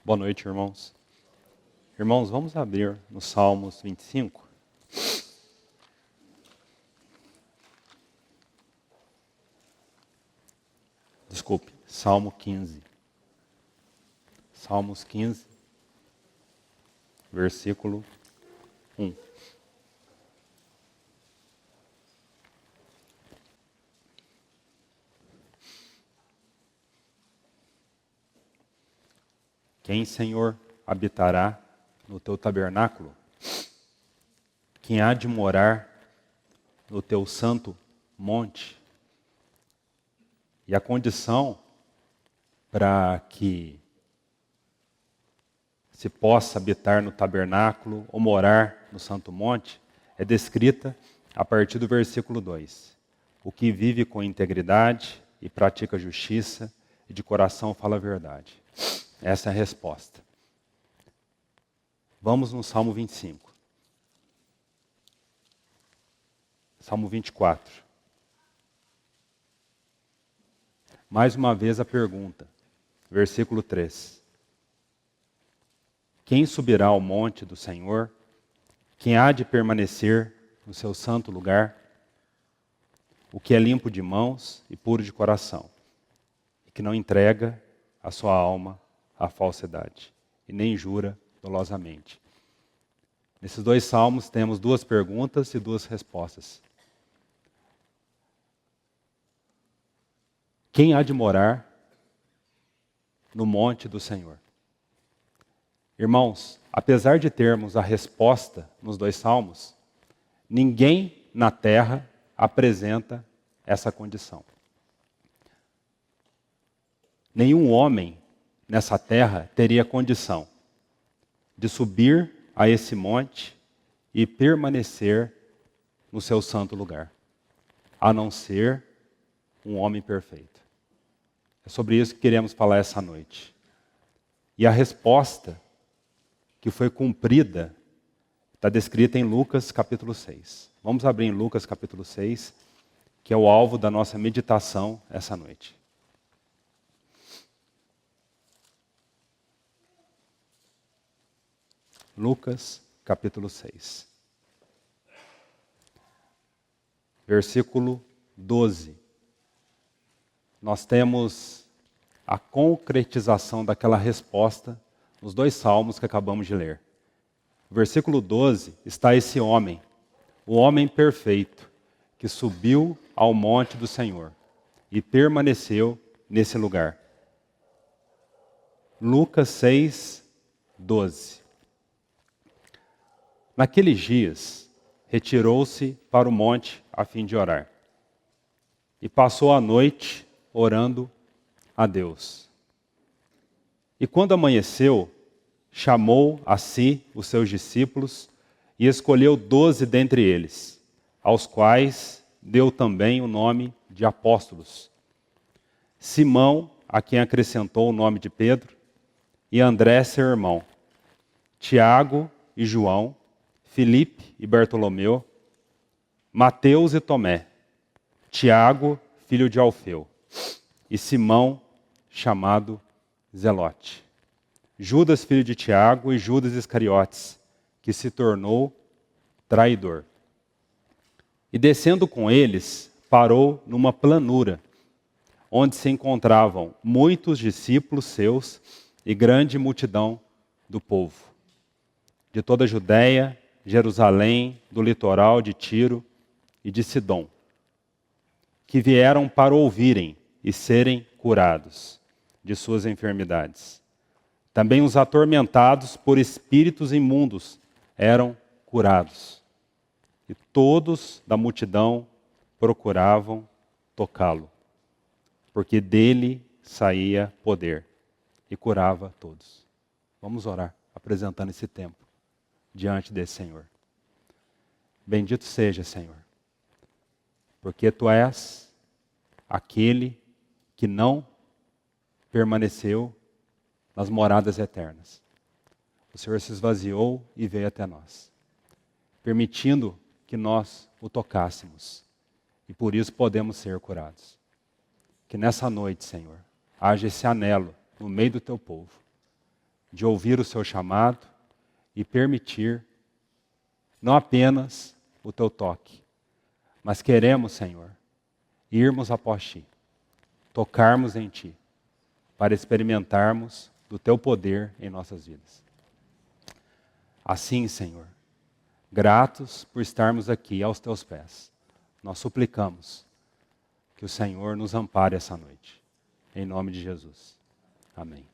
Boa noite, irmãos. Irmãos, vamos abrir no Salmos 25. Desculpe, Salmo 15. Salmos 15, versículo 1. Quem, Senhor, habitará no teu tabernáculo? Quem há de morar no teu santo monte? E a condição para que se possa habitar no tabernáculo ou morar no santo monte é descrita a partir do versículo 2. O que vive com integridade e pratica justiça e de coração fala a verdade. Essa é a resposta. Vamos no Salmo 25. Salmo 24. Mais uma vez a pergunta. Versículo 3. Quem subirá ao monte do Senhor? Quem há de permanecer no seu santo lugar? O que é limpo de mãos e puro de coração, e que não entrega a sua alma à falsidade, e nem jura dolosamente. Nesses dois salmos temos duas perguntas e duas respostas. Quem há de morar no monte do Senhor? Irmãos, apesar de termos a resposta nos dois salmos, ninguém na terra apresenta essa condição. Nenhum homem nessa terra teria condição de subir a esse monte e permanecer no seu santo lugar, a não ser um homem perfeito. É sobre isso que queremos falar essa noite. E a resposta que foi cumprida está descrita em Lucas capítulo 6. Vamos abrir em Lucas capítulo 6, que é o alvo da nossa meditação essa noite. Lucas capítulo 6. Versículo 12. Nós temos a concretização daquela resposta nos dois salmos que acabamos de ler. No versículo 12 está esse homem, o homem perfeito, que subiu ao monte do Senhor e permaneceu nesse lugar. Lucas 6, 12. Naqueles dias, retirou-se para o monte a fim de orar. E passou a noite orando a Deus. E quando amanheceu, chamou a si os seus discípulos e escolheu 12 dentre eles, aos quais deu também o nome de apóstolos. Simão, a quem acrescentou o nome de Pedro, e André, seu irmão, Tiago e João, Filipe e Bartolomeu, Mateus e Tomé, Tiago, filho de Alfeu, e Simão, chamado Zelote, Judas, filho de Tiago, e Judas Iscariotes, que se tornou traidor. E descendo com eles, parou numa planura, onde se encontravam muitos discípulos seus e grande multidão do povo, de toda a Judéia, Jerusalém, do litoral de Tiro e de Sidom, que vieram para ouvirem e serem curados de suas enfermidades. Também os atormentados por espíritos imundos eram curados. E todos da multidão procuravam tocá-lo, porque dele saía poder e curava todos. Vamos orar, apresentando esse tempo diante desse Senhor. Bendito seja, Senhor, porque Tu és aquele que não permaneceu nas moradas eternas. O Senhor se esvaziou e veio até nós, permitindo que nós o tocássemos, e por isso podemos ser curados. Que nessa noite, Senhor, haja esse anelo no meio do Teu povo, de ouvir o seu chamado e permitir não apenas o teu toque, mas queremos, Senhor, irmos após ti, tocarmos em ti, para experimentarmos do teu poder em nossas vidas. Assim, Senhor, gratos por estarmos aqui aos teus pés, nós suplicamos que o Senhor nos ampare essa noite, em nome de Jesus. Amém.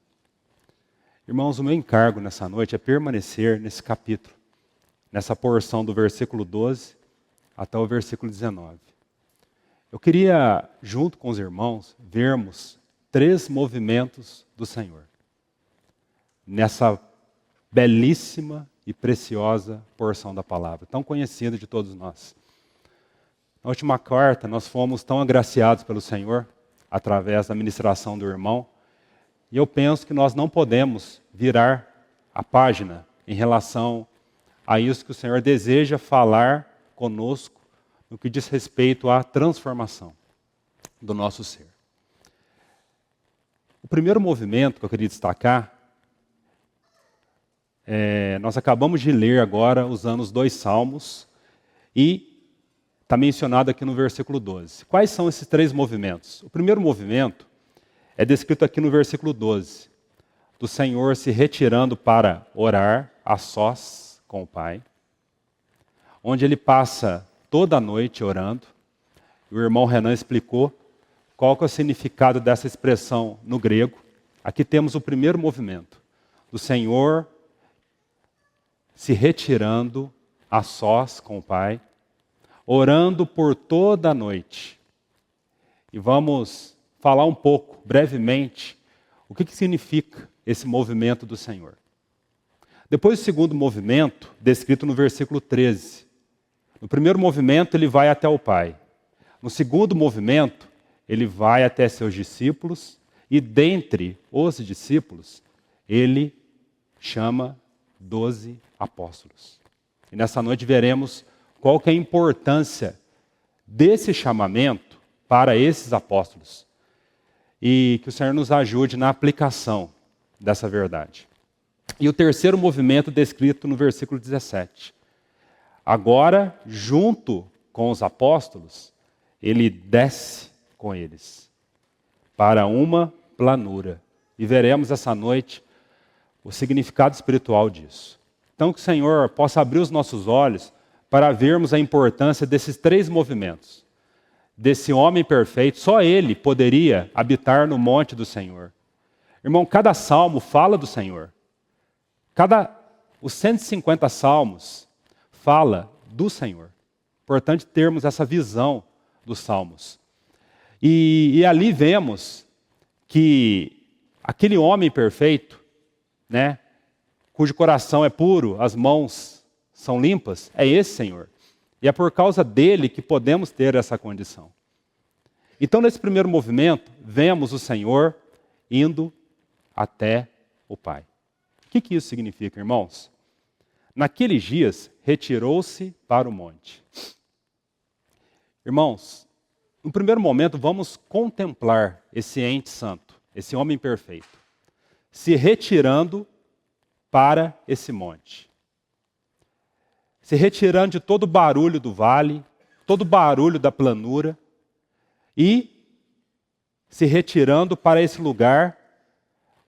Irmãos, o meu encargo nessa noite é permanecer nesse capítulo, nessa porção do versículo 12 até o versículo 19. Eu queria, junto com os irmãos, vermos 3 movimentos do Senhor, nessa belíssima e preciosa porção da palavra, tão conhecida de todos nós. Na última quarta, nós fomos tão agraciados pelo Senhor, através da ministração do irmão, e eu penso que nós não podemos virar a página em relação a isso que o Senhor deseja falar conosco no que diz respeito à transformação do nosso ser. O primeiro movimento que eu queria destacar, nós acabamos de ler agora usando os 2 salmos e está mencionado aqui no versículo 12. Quais são esses 3 movimentos? O primeiro movimento é descrito aqui no versículo 12, do Senhor se retirando para orar a sós com o Pai, onde ele passa toda a noite orando. O irmão Renan explicou qual que é o significado dessa expressão no grego. Aqui temos o primeiro movimento, do Senhor se retirando a sós com o Pai, orando por toda a noite. E vamos falar um pouco, brevemente, o que significa esse movimento do Senhor. Depois do segundo movimento, descrito no versículo 13. No primeiro movimento, ele vai até o Pai. No segundo movimento, ele vai até seus discípulos, e dentre os discípulos, ele chama 12 apóstolos. E nessa noite veremos qual que é a importância desse chamamento para esses apóstolos. E que o Senhor nos ajude na aplicação dessa verdade. E o terceiro movimento descrito no versículo 17. Agora, junto com os apóstolos, ele desce com eles para uma planura. E veremos essa noite o significado espiritual disso. Então que o Senhor possa abrir os nossos olhos para vermos a importância desses 3 movimentos. Desse homem perfeito, só ele poderia habitar no monte do Senhor. Irmão, cada salmo fala do Senhor. Os 150 salmos fala do Senhor. Importante termos essa visão dos salmos. E ali vemos que aquele homem perfeito, né, cujo coração é puro, as mãos são limpas, é esse Senhor. E é por causa dele que podemos ter essa condição. Então, nesse primeiro movimento, vemos o Senhor indo até o Pai. O que isso significa, irmãos? Naqueles dias, retirou-se para o monte. Irmãos, no primeiro momento, vamos contemplar esse ente santo, esse homem perfeito, se retirando para esse monte. Se retirando de todo o barulho do vale, todo o barulho da planura, e se retirando para esse lugar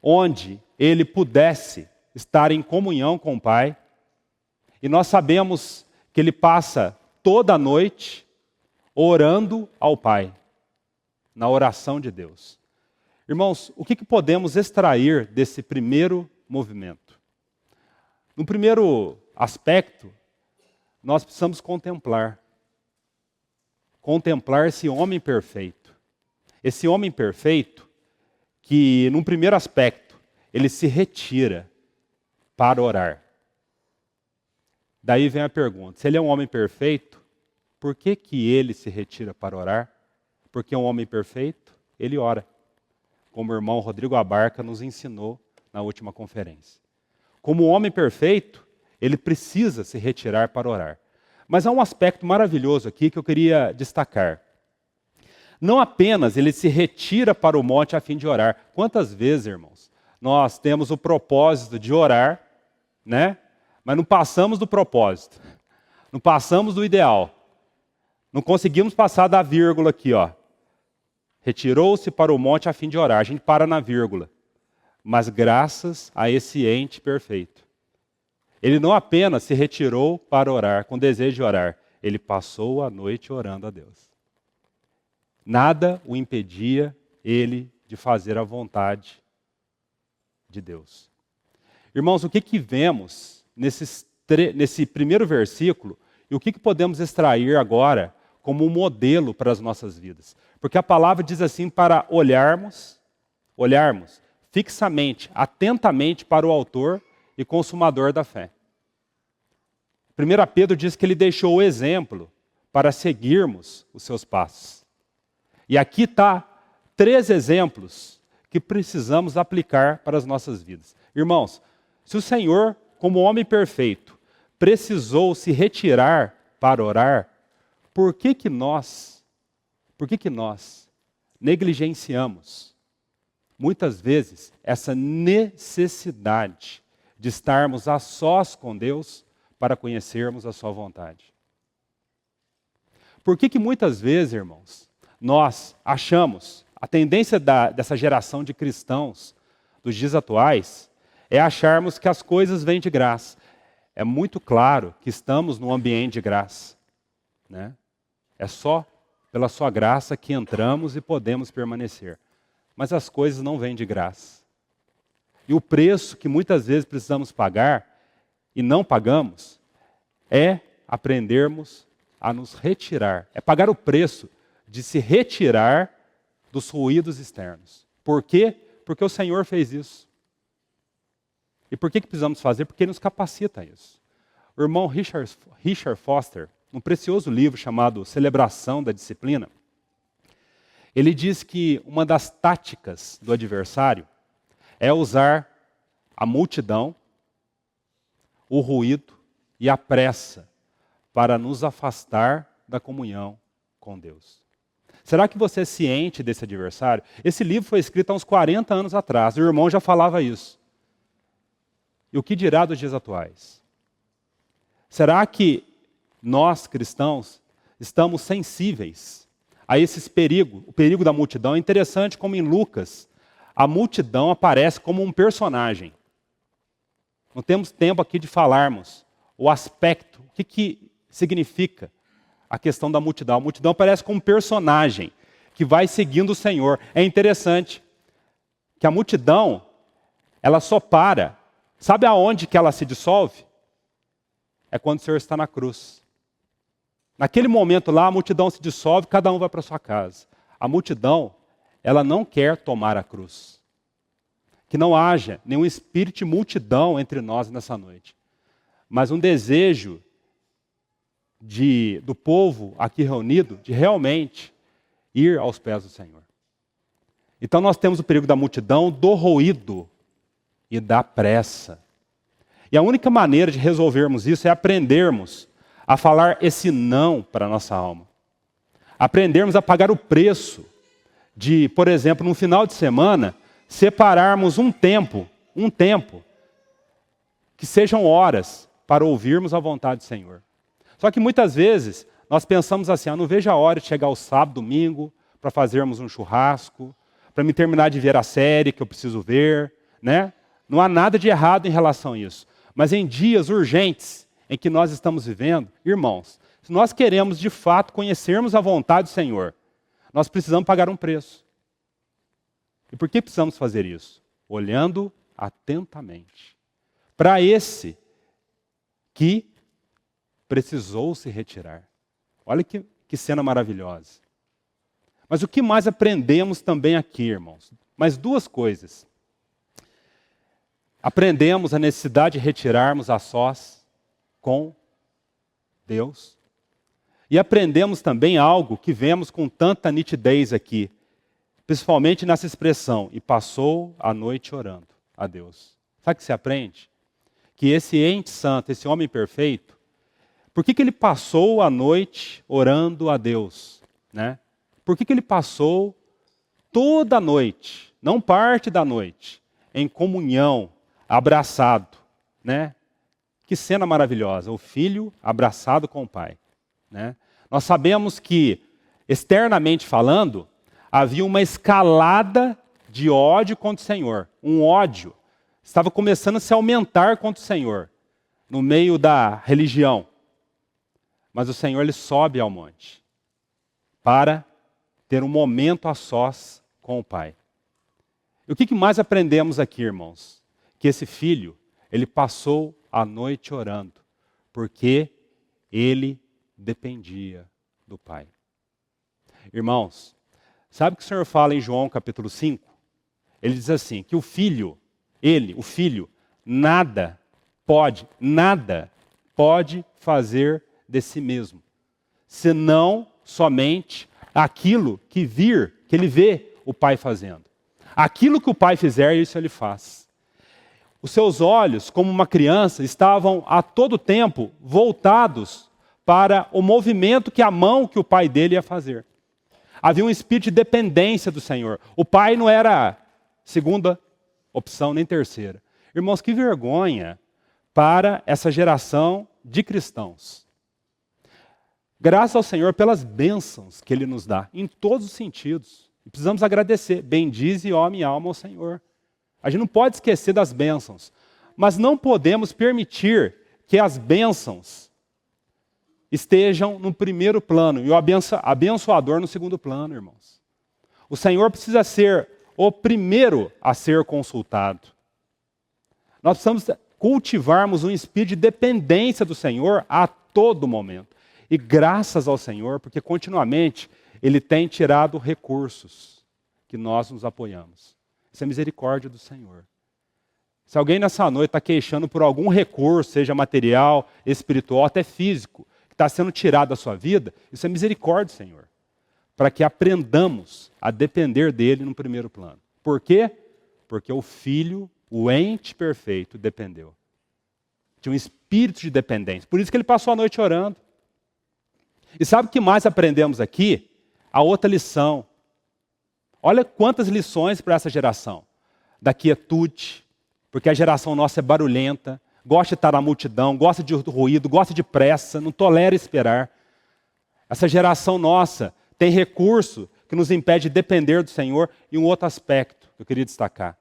onde ele pudesse estar em comunhão com o Pai. E nós sabemos que ele passa toda a noite orando ao Pai, na oração de Deus. Irmãos, o que podemos extrair desse primeiro movimento? No primeiro aspecto, nós precisamos contemplar esse homem perfeito. Esse homem perfeito que, num primeiro aspecto, ele se retira para orar. Daí vem a pergunta, se ele é um homem perfeito, por que ele se retira para orar? Porque é um homem perfeito, ele ora. Como o irmão Rodrigo Abarca nos ensinou na última conferência. Como um homem perfeito, ele precisa se retirar para orar. Mas há um aspecto maravilhoso aqui que eu queria destacar. Não apenas ele se retira para o monte a fim de orar. Quantas vezes, irmãos, nós temos o propósito de orar, né? Mas não passamos do propósito, não passamos do ideal, não conseguimos passar da vírgula aqui, ó. Retirou-se para o monte a fim de orar. A gente para na vírgula. Mas graças a esse ente perfeito. Ele não apenas se retirou para orar, com desejo de orar. Ele passou a noite orando a Deus. Nada o impedia ele de fazer a vontade de Deus. Irmãos, o que vemos nesse primeiro versículo e o que podemos extrair agora como um modelo para as nossas vidas? Porque a palavra diz assim para olharmos fixamente, atentamente para o autor e consumador da fé. 1 Pedro diz que ele deixou o exemplo para seguirmos os seus passos. E aqui está 3 exemplos que precisamos aplicar para as nossas vidas. Irmãos, se o Senhor, como homem perfeito, precisou se retirar para orar, por que nós negligenciamos, muitas vezes, essa necessidade de estarmos a sós com Deus para conhecermos a sua vontade? Por que muitas vezes, irmãos, nós achamos, a tendência dessa geração de cristãos dos dias atuais, é acharmos que as coisas vêm de graça. É muito claro que estamos num ambiente de graça, né? É só pela sua graça que entramos e podemos permanecer. Mas as coisas não vêm de graça. E o preço que muitas vezes precisamos pagar, e não pagamos, é aprendermos a nos retirar. É pagar o preço de se retirar dos ruídos externos. Por quê? Porque o Senhor fez isso. E por que precisamos fazer? Porque Ele nos capacita a isso. O irmão Richard Foster, num precioso livro chamado Celebração da Disciplina, ele diz que uma das táticas do adversário é usar a multidão, o ruído e a pressa para nos afastar da comunhão com Deus. Será que você é ciente desse adversário? Esse livro foi escrito há uns 40 anos atrás, o irmão já falava isso. E o que dirá dos dias atuais? Será que nós, cristãos, estamos sensíveis a esses perigos? O perigo da multidão é interessante como em Lucas, a multidão aparece como um personagem. Não temos tempo aqui de falarmos o aspecto, o que significa a questão da multidão. A multidão aparece como um personagem que vai seguindo o Senhor. É interessante que a multidão, ela só para. Sabe aonde que ela se dissolve? É quando o Senhor está na cruz. Naquele momento lá, a multidão se dissolve, cada um vai para sua casa. A multidão, ela não quer tomar a cruz. Que não haja nenhum espírito de multidão entre nós nessa noite. Mas um desejo do povo aqui reunido de realmente ir aos pés do Senhor. Então nós temos o perigo da multidão, do ruído e da pressa. E a única maneira de resolvermos isso é aprendermos a falar esse não para a nossa alma. Aprendermos a pagar o preço de, por exemplo, num final de semana, separarmos um tempo, que sejam horas para ouvirmos a vontade do Senhor. Só que muitas vezes nós pensamos assim, não vejo a hora de chegar o sábado, domingo, para fazermos um churrasco, para me terminar de ver a série que eu preciso ver, né? Não há nada de errado em relação a isso. Mas em dias urgentes em que nós estamos vivendo, irmãos, se nós queremos de fato conhecermos a vontade do Senhor, nós precisamos pagar um preço. E por que precisamos fazer isso? Olhando atentamente para esse que precisou se retirar. Olha que cena maravilhosa. Mas o que mais aprendemos também aqui, irmãos? Mais 2 coisas. Aprendemos a necessidade de retirarmos a sós com Deus. E aprendemos também algo que vemos com tanta nitidez aqui, principalmente nessa expressão, e passou a noite orando a Deus. Sabe o que você aprende? Que esse ente santo, esse homem perfeito, por que ele passou a noite orando a Deus? Né? Por que ele passou toda a noite, não parte da noite, em comunhão, abraçado, né? Que cena maravilhosa, o filho abraçado com o pai, né? Nós sabemos que, externamente falando, havia uma escalada de ódio contra o Senhor. Um ódio estava começando a se aumentar contra o Senhor, no meio da religião. Mas o Senhor, ele sobe ao monte para ter um momento a sós com o Pai. E o que mais aprendemos aqui, irmãos? Que esse filho, ele passou a noite orando, porque ele dependia do Pai. Irmãos, sabe o que o Senhor fala em João capítulo 5? Ele diz assim, que o filho, o filho, nada pode fazer de si mesmo, senão somente aquilo que ele vê o Pai fazendo. Aquilo que o Pai fizer, isso ele faz. Os seus olhos, como uma criança, estavam a todo tempo voltados para o movimento que a mão que o pai dele ia fazer. Havia um espírito de dependência do Senhor. O pai não era segunda opção, nem terceira. Irmãos, que vergonha para essa geração de cristãos. Graças ao Senhor pelas bênçãos que Ele nos dá, em todos os sentidos. E precisamos agradecer. Bendize, ó minha alma, ao Senhor. A gente não pode esquecer das bênçãos. Mas não podemos permitir que as bênçãos estejam no primeiro plano e o abençoador no segundo plano, irmãos. O Senhor precisa ser o primeiro a ser consultado. Nós precisamos cultivarmos um espírito de dependência do Senhor a todo momento. E graças ao Senhor, porque continuamente Ele tem tirado recursos que nós nos apoiamos. Isso é misericórdia do Senhor. Se alguém nessa noite está queixando por algum recurso, seja material, espiritual, até físico, que está sendo tirado da sua vida, isso é misericórdia do Senhor. Para que aprendamos a depender dEle no primeiro plano. Por quê? Porque o Filho, o ente perfeito, dependeu. Tinha um espírito de dependência. Por isso que ele passou a noite orando. E sabe o que mais aprendemos aqui? A outra lição. Olha quantas lições para essa geração. Da quietude, porque a geração nossa é barulhenta, gosta de estar na multidão, gosta de ruído, gosta de pressa, não tolera esperar. Essa geração nossa tem recurso que nos impede de depender do Senhor. E um outro aspecto que eu queria destacar.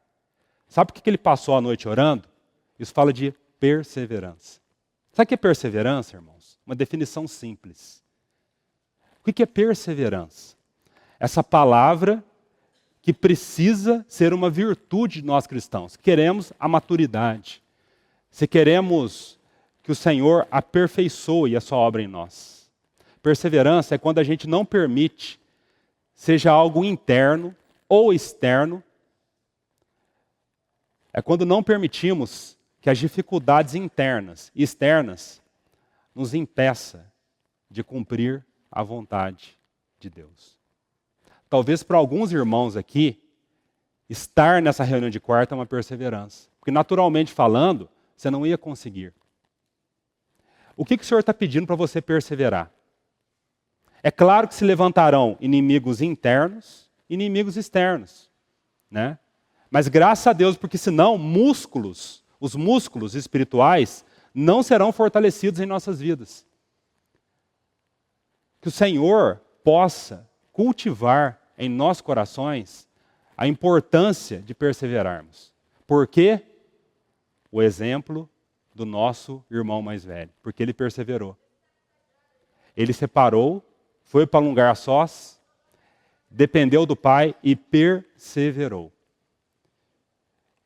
Sabe por que ele passou a noite orando? Isso fala de perseverança. Sabe o que é perseverança, irmãos? Uma definição simples. O que é perseverança? Essa palavra que precisa ser uma virtude de nós cristãos. Queremos a maturidade. Se queremos que o Senhor aperfeiçoe a sua obra em nós. Perseverança é quando a gente não permite, seja algo interno ou externo, é quando não permitimos que as dificuldades internas e externas nos impeçam de cumprir a vontade de Deus. Talvez para alguns irmãos aqui, estar nessa reunião de quarta é uma perseverança. Porque naturalmente falando, você não ia conseguir. O que o Senhor está pedindo para você perseverar? É claro que se levantarão inimigos internos e inimigos externos. Né? Mas graças a Deus, porque senão os músculos espirituais não serão fortalecidos em nossas vidas. Que o Senhor possa cultivar em nossos corações a importância de perseverarmos. Por quê? O exemplo do nosso irmão mais velho. Porque ele perseverou. Ele separou, foi para um lugar a sós, dependeu do Pai e perseverou.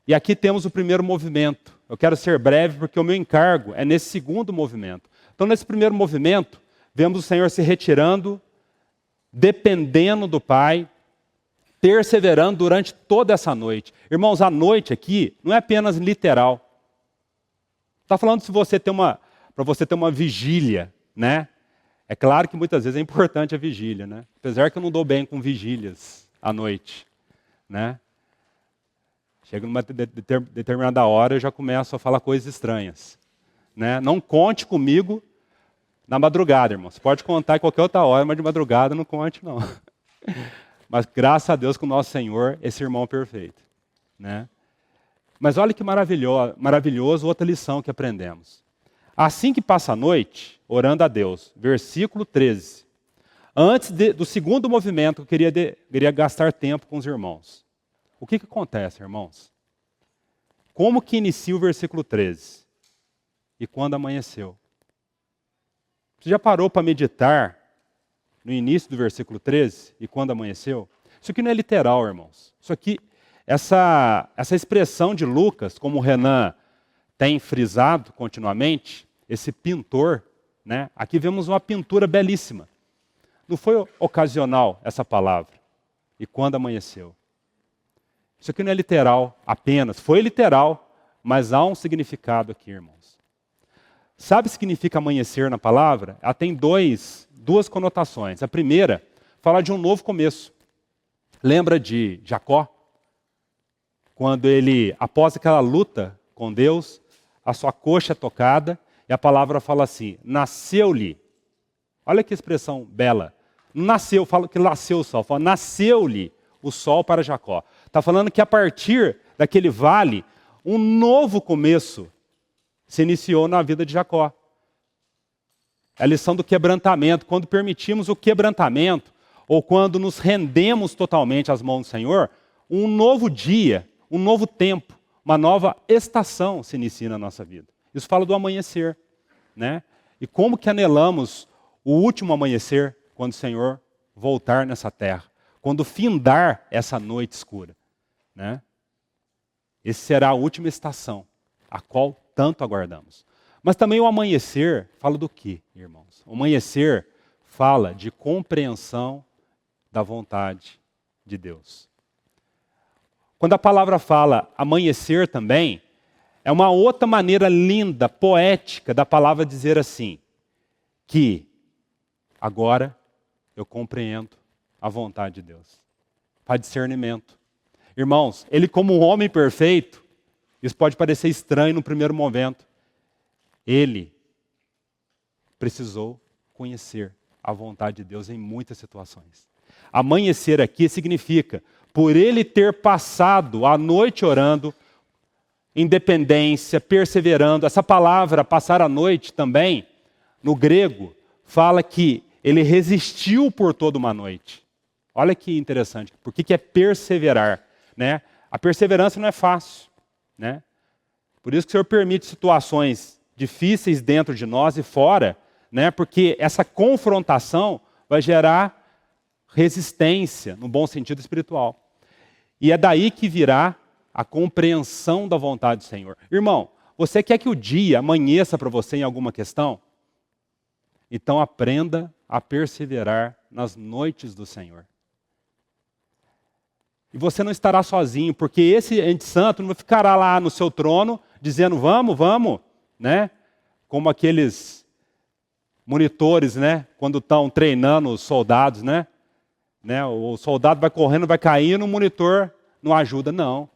E aqui temos o primeiro movimento. Eu quero ser breve porque o meu encargo é nesse segundo movimento. Então, nesse primeiro movimento, vemos o Senhor se retirando, dependendo do Pai, perseverando durante toda essa noite. Irmãos, a noite aqui não é apenas literal. Está falando para você ter uma vigília, né? É claro que muitas vezes é importante a vigília, né? Apesar que eu não dou bem com vigílias à noite, né? Chega numa determinada hora, eu já começo a falar coisas estranhas, né? Não conte comigo na madrugada, irmão. Você pode contar em qualquer outra hora, mas de madrugada não conte, não. Mas graças a Deus com o nosso Senhor, esse irmão perfeito, né? Mas olha que maravilhoso outra lição que aprendemos. Assim que passa a noite, orando a Deus, versículo 13. Antes do segundo movimento, eu queria gastar tempo com os irmãos. O que acontece, irmãos? Como que inicia o versículo 13? E quando amanheceu? Você já parou para meditar no início do versículo 13? E quando amanheceu? Isso aqui não é literal, irmãos. Isso aqui, essa expressão de Lucas, como o Renan tem frisado continuamente, esse pintor, né? Aqui vemos uma pintura belíssima. Não foi ocasional essa palavra. E quando amanheceu? Isso aqui não é literal apenas. Foi literal, mas há um significado aqui, irmãos. Sabe o que significa amanhecer na palavra? Ela tem duas conotações. A primeira, fala de um novo começo. Lembra de Jacó? Quando ele, após aquela luta com Deus, a sua coxa é tocada, e a palavra fala assim, nasceu-lhe. Olha que expressão bela. Não nasceu, fala que nasceu o sol. Fala, nasceu-lhe o sol para Jacó. Está falando que a partir daquele vale, um novo começo se iniciou na vida de Jacó. É a lição do quebrantamento. Quando permitimos o quebrantamento, ou quando nos rendemos totalmente às mãos do Senhor, um novo dia, um novo tempo, uma nova estação se inicia na nossa vida. Isso fala do amanhecer, né? E como que anelamos o último amanhecer quando o Senhor voltar nessa terra, quando findar essa noite escura, né? Esse será a última estação, a qual tanto aguardamos. Mas também o amanhecer fala do quê, irmãos? O amanhecer fala de compreensão da vontade de Deus. Quando a palavra fala amanhecer também, é uma outra maneira linda, poética da palavra dizer assim, que agora eu compreendo a vontade de Deus. Faz discernimento. Irmãos, ele como um homem perfeito, isso pode parecer estranho no primeiro momento, ele precisou conhecer a vontade de Deus em muitas situações. Amanhecer aqui significa, por ele ter passado a noite orando, independência, perseverando. Essa palavra, passar a noite também, no grego, fala que ele resistiu por toda uma noite. Olha que interessante. Por que é perseverar? Né? A perseverança não é fácil. Né? Por isso que o Senhor permite situações difíceis dentro de nós e fora, né? Porque essa confrontação vai gerar resistência, no bom sentido espiritual. E é daí que virá a compreensão da vontade do Senhor. Irmão, você quer que o dia amanheça para você em alguma questão? Então aprenda a perseverar nas noites do Senhor. E você não estará sozinho, porque esse ente santo não ficará lá no seu trono, dizendo, vamos, vamos, né? Como aqueles monitores, né? Quando estão treinando os soldados, né? O soldado vai correndo, vai caindo, o monitor não ajuda, não.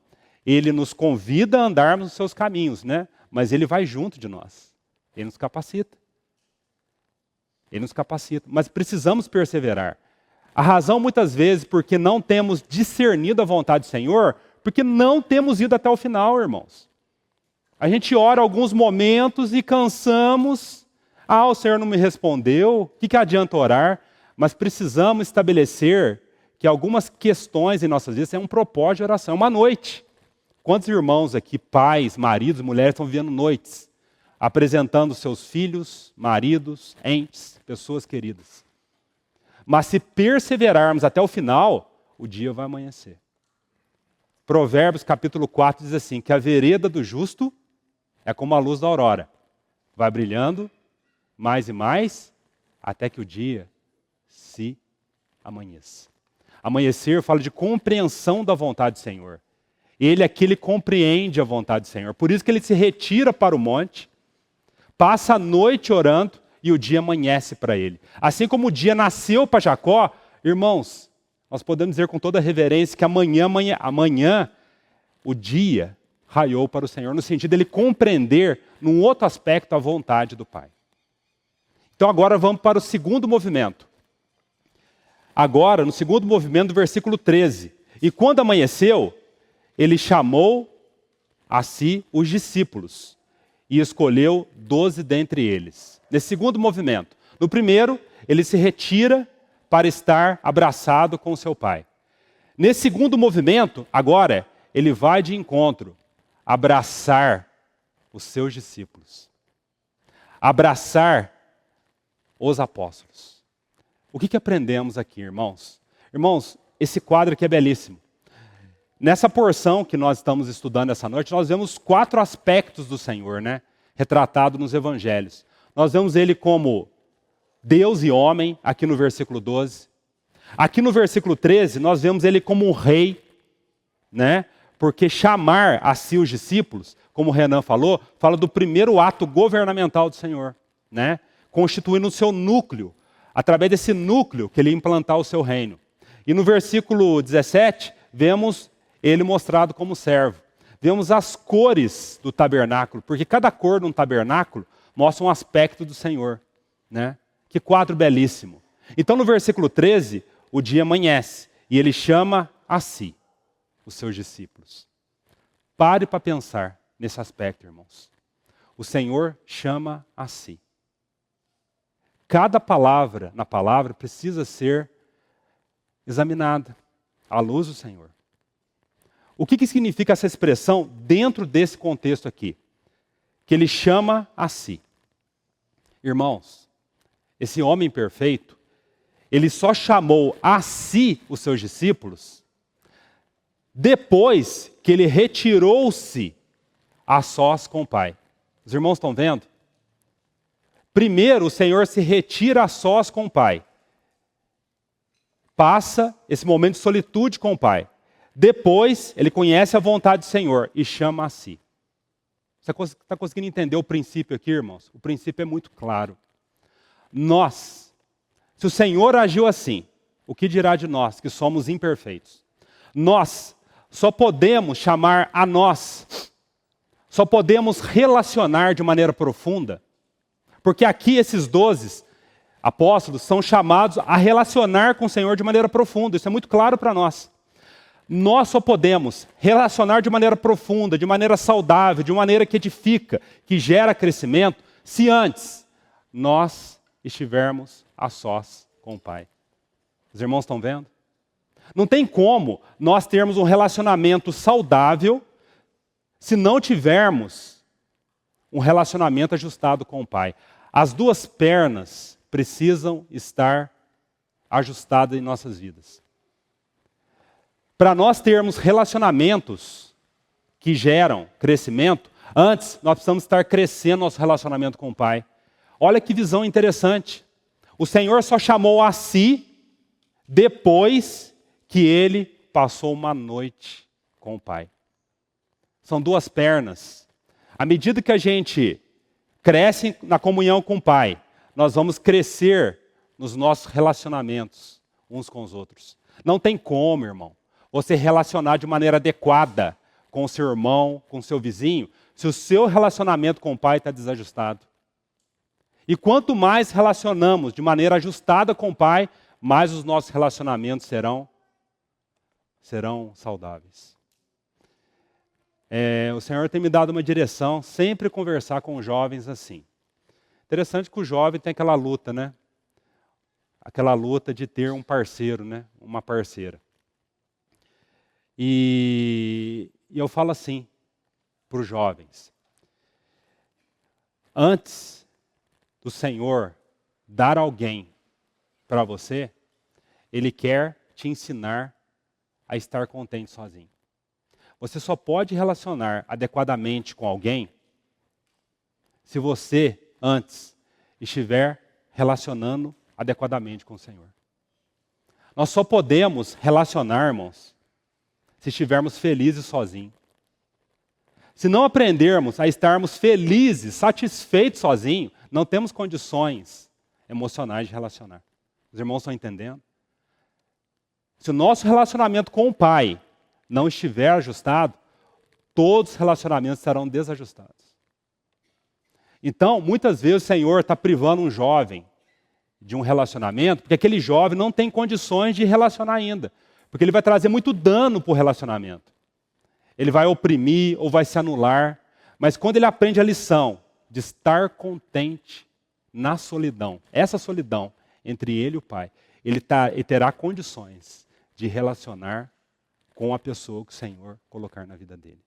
Ele nos convida a andarmos nos seus caminhos, né? Mas ele vai junto de nós. Ele nos capacita. Ele nos capacita. Mas precisamos perseverar. A razão, muitas vezes, porque não temos discernido a vontade do Senhor, porque não temos ido até o final, irmãos. A gente ora alguns momentos e cansamos. Ah, o Senhor não me respondeu. O que adianta orar? Mas precisamos estabelecer que algumas questões em nossas vidas é um propósito de oração, é uma noite. Quantos irmãos aqui, pais, maridos, mulheres, estão vivendo noites, apresentando seus filhos, maridos, entes, pessoas queridas. Mas se perseverarmos até o final, o dia vai amanhecer. Provérbios capítulo 4 diz assim, que a vereda do justo é como a luz da aurora. Vai brilhando mais e mais, até que o dia se amanheça. Amanhecer fala de compreensão da vontade do Senhor. Ele aqui, ele compreende a vontade do Senhor. Por isso que ele se retira para o monte, passa a noite orando e o dia amanhece para ele. Assim como o dia nasceu para Jacó, irmãos, nós podemos dizer com toda reverência que amanhã o dia raiou para o Senhor, no sentido de ele compreender, num outro aspecto, a vontade do Pai. Então agora vamos para o segundo movimento. Agora, no segundo movimento do versículo 13. E quando amanheceu, ele chamou a si os discípulos e escolheu 12 dentre eles. Nesse segundo movimento. No primeiro, ele se retira para estar abraçado com seu pai. Nesse segundo movimento, agora, ele vai de encontro, abraçar os seus discípulos. Abraçar os apóstolos. O que aprendemos aqui, irmãos? Irmãos, esse quadro aqui é belíssimo. Nessa porção que nós estamos estudando essa noite, nós vemos 4 aspectos do Senhor, né? Retratado nos evangelhos. Nós vemos ele como Deus e homem, aqui no versículo 12. Aqui no versículo 13, nós vemos ele como um rei, né? Porque chamar a si os discípulos, como o Renan falou, fala do primeiro ato governamental do Senhor, né? Constituindo o seu núcleo, através desse núcleo que ele ia implantar o seu reino. E no versículo 17, vemos ele mostrado como servo. Vemos as cores do tabernáculo, porque cada cor de um tabernáculo mostra um aspecto do Senhor, né? Que quadro belíssimo. Então no versículo 13, o dia amanhece e ele chama a si os seus discípulos. Pare para pensar nesse aspecto, irmãos. O Senhor chama a si. Cada palavra na palavra precisa ser examinada à luz do Senhor. O que significa essa expressão dentro desse contexto aqui? Que ele chama a si. Irmãos, esse homem perfeito, ele só chamou a si os seus discípulos depois que ele retirou-se a sós com o Pai. Os irmãos estão vendo? Primeiro, o Senhor se retira a sós com o Pai. Passa esse momento de solitude com o Pai. Depois, ele conhece a vontade do Senhor e chama a si. Você está conseguindo entender o princípio aqui, irmãos? O princípio é muito claro. Nós, se o Senhor agiu assim, o que dirá de nós, que somos imperfeitos? Nós só podemos chamar a nós, só podemos relacionar de maneira profunda, porque aqui esses 12 apóstolos são chamados a relacionar com o Senhor de maneira profunda. Isso é muito claro para nós. Nós só podemos relacionar de maneira profunda, de maneira saudável, de maneira que edifica, que gera crescimento, se antes nós estivermos a sós com o Pai. Os irmãos estão vendo? Não tem como nós termos um relacionamento saudável se não tivermos um relacionamento ajustado com o Pai. As duas pernas precisam estar ajustadas em nossas vidas. Para nós termos relacionamentos que geram crescimento, antes nós precisamos estar crescendo nosso relacionamento com o Pai. Olha que visão interessante. O Senhor só chamou a si depois que ele passou uma noite com o Pai. São duas pernas. À medida que a gente cresce na comunhão com o Pai, nós vamos crescer nos nossos relacionamentos uns com os outros. Não tem como, irmão, você relacionar de maneira adequada com o seu irmão, com o seu vizinho, se o seu relacionamento com o Pai está desajustado. E quanto mais relacionamos de maneira ajustada com o Pai, mais os nossos relacionamentos serão saudáveis. O Senhor tem me dado uma direção, sempre conversar com os jovens assim. Interessante que o jovem tem aquela luta, né? Aquela luta de ter um parceiro, né? Uma parceira. E eu falo assim para os jovens. Antes do Senhor dar alguém para você, Ele quer te ensinar a estar contente sozinho. Você só pode relacionar adequadamente com alguém se você, antes, estiver relacionando adequadamente com o Senhor. Nós só podemos relacionar, irmãos, se estivermos felizes sozinhos. Se não aprendermos a estarmos felizes, satisfeitos sozinhos, não temos condições emocionais de relacionar. Os irmãos estão entendendo? Se o nosso relacionamento com o Pai não estiver ajustado, todos os relacionamentos serão desajustados. Então, muitas vezes o Senhor está privando um jovem de um relacionamento, porque aquele jovem não tem condições de relacionar ainda. Porque ele vai trazer muito dano para o relacionamento. ele vai oprimir ou vai se anular. Mas quando ele aprende a lição de estar contente na solidão, essa solidão entre ele e o Pai, ele terá condições de relacionar com a pessoa que o Senhor colocar na vida dele.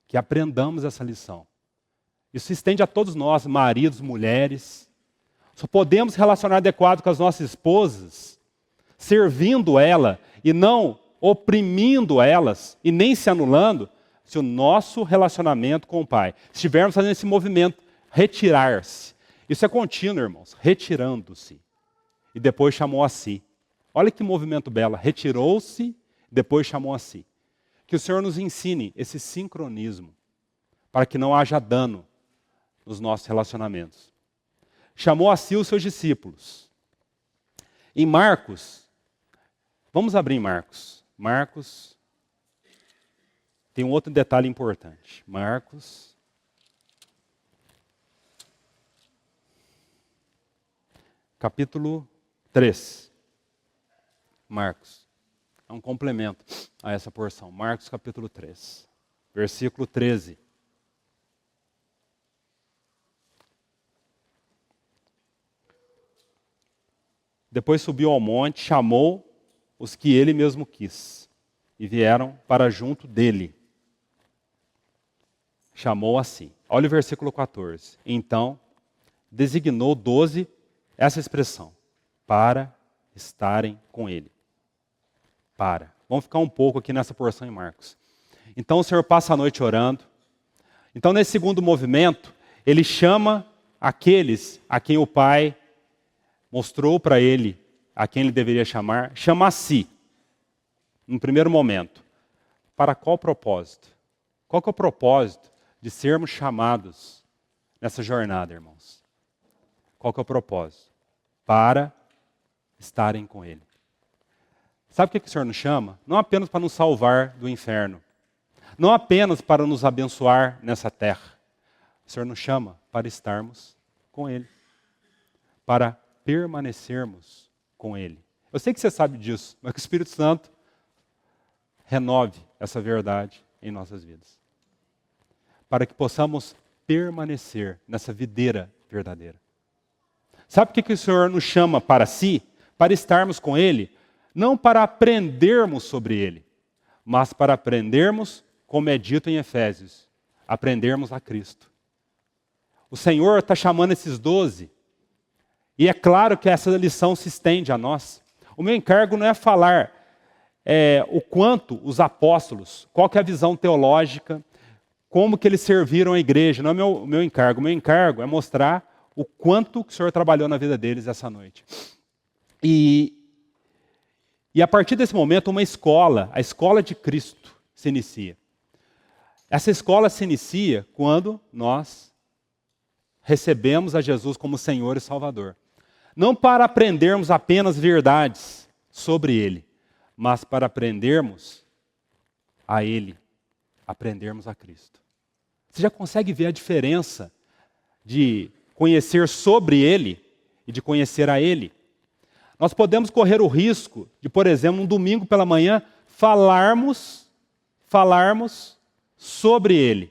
Que aprendamos essa lição. Isso se estende a todos nós, maridos, mulheres. Só podemos relacionar adequado com as nossas esposas, servindo ela e não oprimindo elas e nem se anulando, se o nosso relacionamento com o Pai estivermos fazendo esse movimento, retirar-se. Isso é contínuo, irmãos, retirando-se. E depois chamou a si. Olha que movimento belo, retirou-se, depois chamou a si. Que o Senhor nos ensine esse sincronismo, para que não haja dano nos nossos relacionamentos. Chamou a si os seus discípulos. Em Marcos, vamos abrir em Marcos. Marcos, tem um outro detalhe importante. Marcos, capítulo 3. Marcos, é um complemento a essa porção. Marcos capítulo 3, versículo 13. Depois subiu ao monte, chamou os que ele mesmo quis, e vieram para junto dele. Chamou a si. Olha o versículo 14. Então, designou 12, essa expressão, para estarem com ele. Vamos ficar um pouco aqui nessa porção em Marcos. Então o Senhor passa a noite orando. Então nesse segundo movimento, ele chama aqueles a quem o Pai mostrou para ele, a quem ele deveria chamar, chama a si, no primeiro momento. Para qual propósito? Qual que é o propósito de sermos chamados nessa jornada, irmãos? Qual que é o propósito? Para estarem com ele. Sabe o que o Senhor nos chama? Não apenas para nos salvar do inferno. Não apenas para nos abençoar nessa terra. O Senhor nos chama para estarmos com ele. Para permanecermos com ele. Eu sei que você sabe disso, mas que o Espírito Santo renove essa verdade em nossas vidas. Para que possamos permanecer nessa videira verdadeira. Sabe por que o Senhor nos chama para si? Para estarmos com ele, não para aprendermos sobre ele, mas para aprendermos, como é dito em Efésios, aprendermos a Cristo. O Senhor está chamando esses 12, e é claro que essa lição se estende a nós. O meu encargo não é falar o quanto os apóstolos, qual que é a visão teológica, como que eles serviram a igreja, não é o meu encargo. O meu encargo é mostrar o quanto o Senhor trabalhou na vida deles essa noite. E a partir desse momento, uma escola, a escola de Cristo, se inicia. Essa escola se inicia quando nós recebemos a Jesus como Senhor e Salvador. Não para aprendermos apenas verdades sobre Ele, mas para aprendermos a Ele, aprendermos a Cristo. Você já consegue ver a diferença de conhecer sobre Ele e de conhecer a Ele? Nós podemos correr o risco de, por exemplo, um domingo pela manhã, falarmos sobre Ele,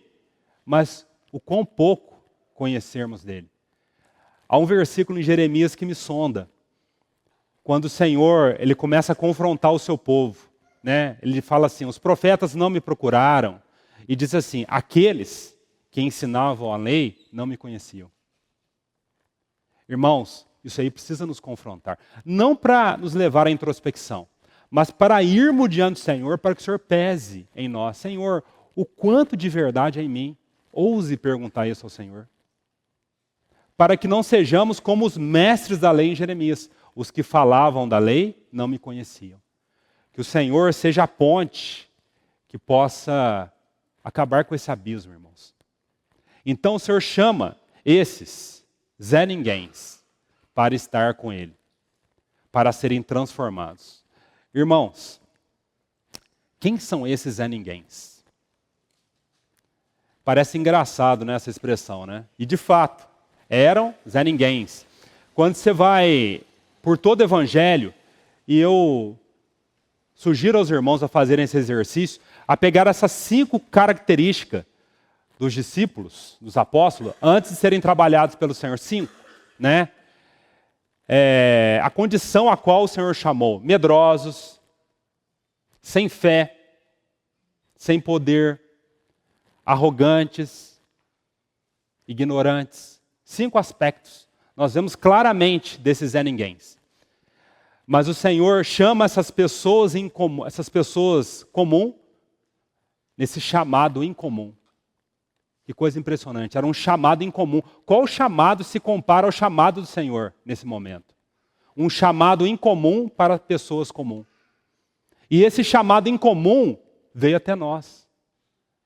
mas o quão pouco conhecermos dele. Há um versículo em Jeremias que me sonda, quando o Senhor ele começa a confrontar o seu povo. Né? Ele fala assim, os profetas não me procuraram, e diz assim, aqueles que ensinavam a lei não me conheciam. Irmãos, isso aí precisa nos confrontar. Não para nos levar à introspecção, mas para irmos diante do Senhor, para que o Senhor pese em nós. Senhor, o quanto de verdade é em mim? Ouse perguntar isso ao Senhor. Para que não sejamos como os mestres da lei em Jeremias. Os que falavam da lei não me conheciam. Que o Senhor seja a ponte que possa acabar com esse abismo, irmãos. Então o Senhor chama esses Zé Ninguéms para estar com Ele, para serem transformados. Irmãos, quem são esses Zé Ninguéms? Parece engraçado, né, essa expressão, né? E de fato, eram Zé Ninguéms. Quando você vai por todo o Evangelho, e eu sugiro aos irmãos a fazerem esse exercício, a pegar essas 5 características dos discípulos, dos apóstolos, antes de serem trabalhados pelo Senhor. 5, né? A condição a qual o Senhor chamou: medrosos, sem fé, sem poder, arrogantes, ignorantes. 5 aspectos. Nós vemos claramente desses Zé Ninguéms. Mas o Senhor chama essas pessoas comum, nesse chamado incomum. Que coisa impressionante, era um chamado incomum. Qual chamado se compara ao chamado do Senhor nesse momento? Um chamado incomum para pessoas comuns. E esse chamado incomum veio até nós.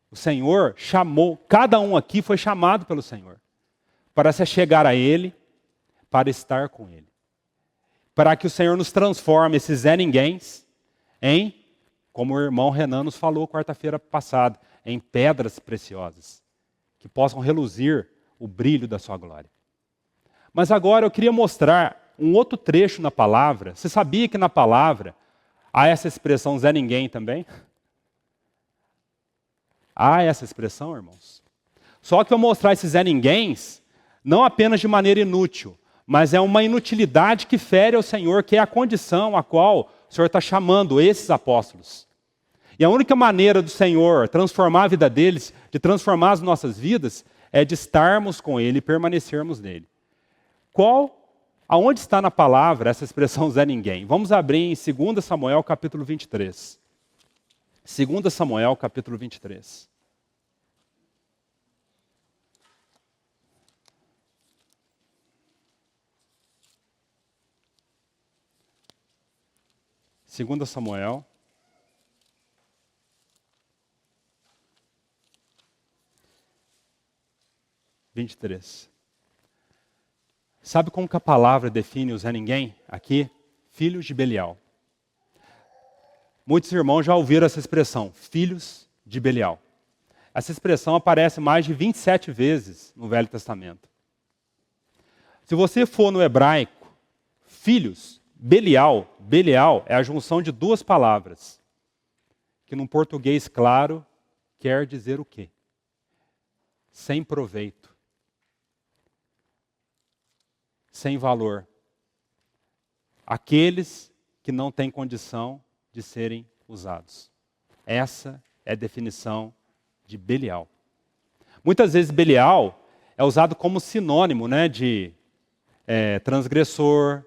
O Senhor chamou, cada um aqui foi chamado pelo Senhor, para se chegar a Ele, para estar com Ele. Para que o Senhor nos transforme, esses Zé Ninguéms, em, como o irmão Renan nos falou quarta-feira passada, em pedras preciosas, que possam reluzir o brilho da sua glória. Mas agora eu queria mostrar um outro trecho na palavra. Você sabia que na palavra há essa expressão Zé Ninguém também? Há essa expressão, irmãos. Só que eu vou mostrar esses Zé Ninguéms não apenas de maneira inútil, mas é uma inutilidade que fere ao Senhor, que é a condição a qual o Senhor está chamando esses apóstolos. E a única maneira do Senhor transformar a vida deles, de transformar as nossas vidas, é de estarmos com Ele e permanecermos nele. Aonde está na palavra essa expressão Zé Ninguém? Vamos abrir em 2 Samuel capítulo 23. 2 Samuel capítulo 23. Segunda Samuel 23. Sabe como que a palavra define os Zé Ninguém aqui? Filhos de Belial. Muitos irmãos já ouviram essa expressão, filhos de Belial. Essa expressão aparece mais de 27 vezes no Velho Testamento. Se você for no hebraico, filhos, Belial é a junção de 2 palavras, que num português claro quer dizer o quê? Sem proveito. Sem valor. Aqueles que não têm condição de serem usados. Essa é a definição de Belial. Muitas vezes Belial é usado como sinônimo, né, de transgressor,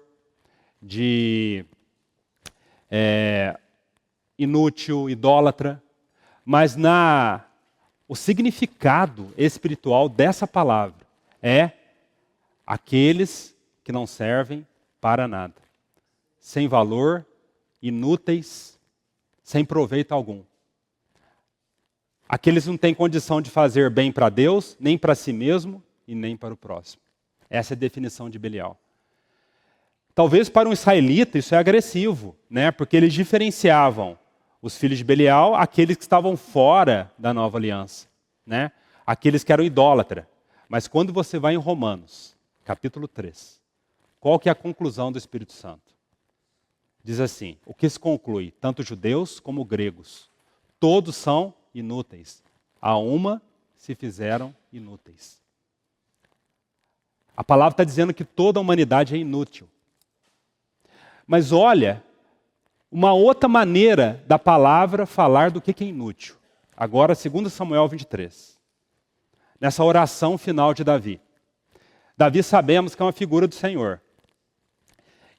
de inútil, idólatra, mas o significado espiritual dessa palavra é aqueles que não servem para nada, sem valor, inúteis, sem proveito algum. Aqueles que não têm condição de fazer bem para Deus, nem para si mesmo e nem para o próximo. Essa é a definição de Belial. Talvez para um israelita isso é agressivo, né? Porque eles diferenciavam os filhos de Belial, aqueles que estavam fora da nova aliança, né? Aqueles que eram idólatras. Mas quando você vai em Romanos, capítulo 3, qual que é a conclusão do Espírito Santo? Diz assim, o que se conclui? Tanto judeus como gregos, todos são inúteis. A uma se fizeram inúteis. A palavra está dizendo que toda a humanidade é inútil. Mas olha, uma outra maneira da palavra falar do que é inútil. Agora, 2 Samuel 23. Nessa oração final de Davi. Davi sabemos que é uma figura do Senhor.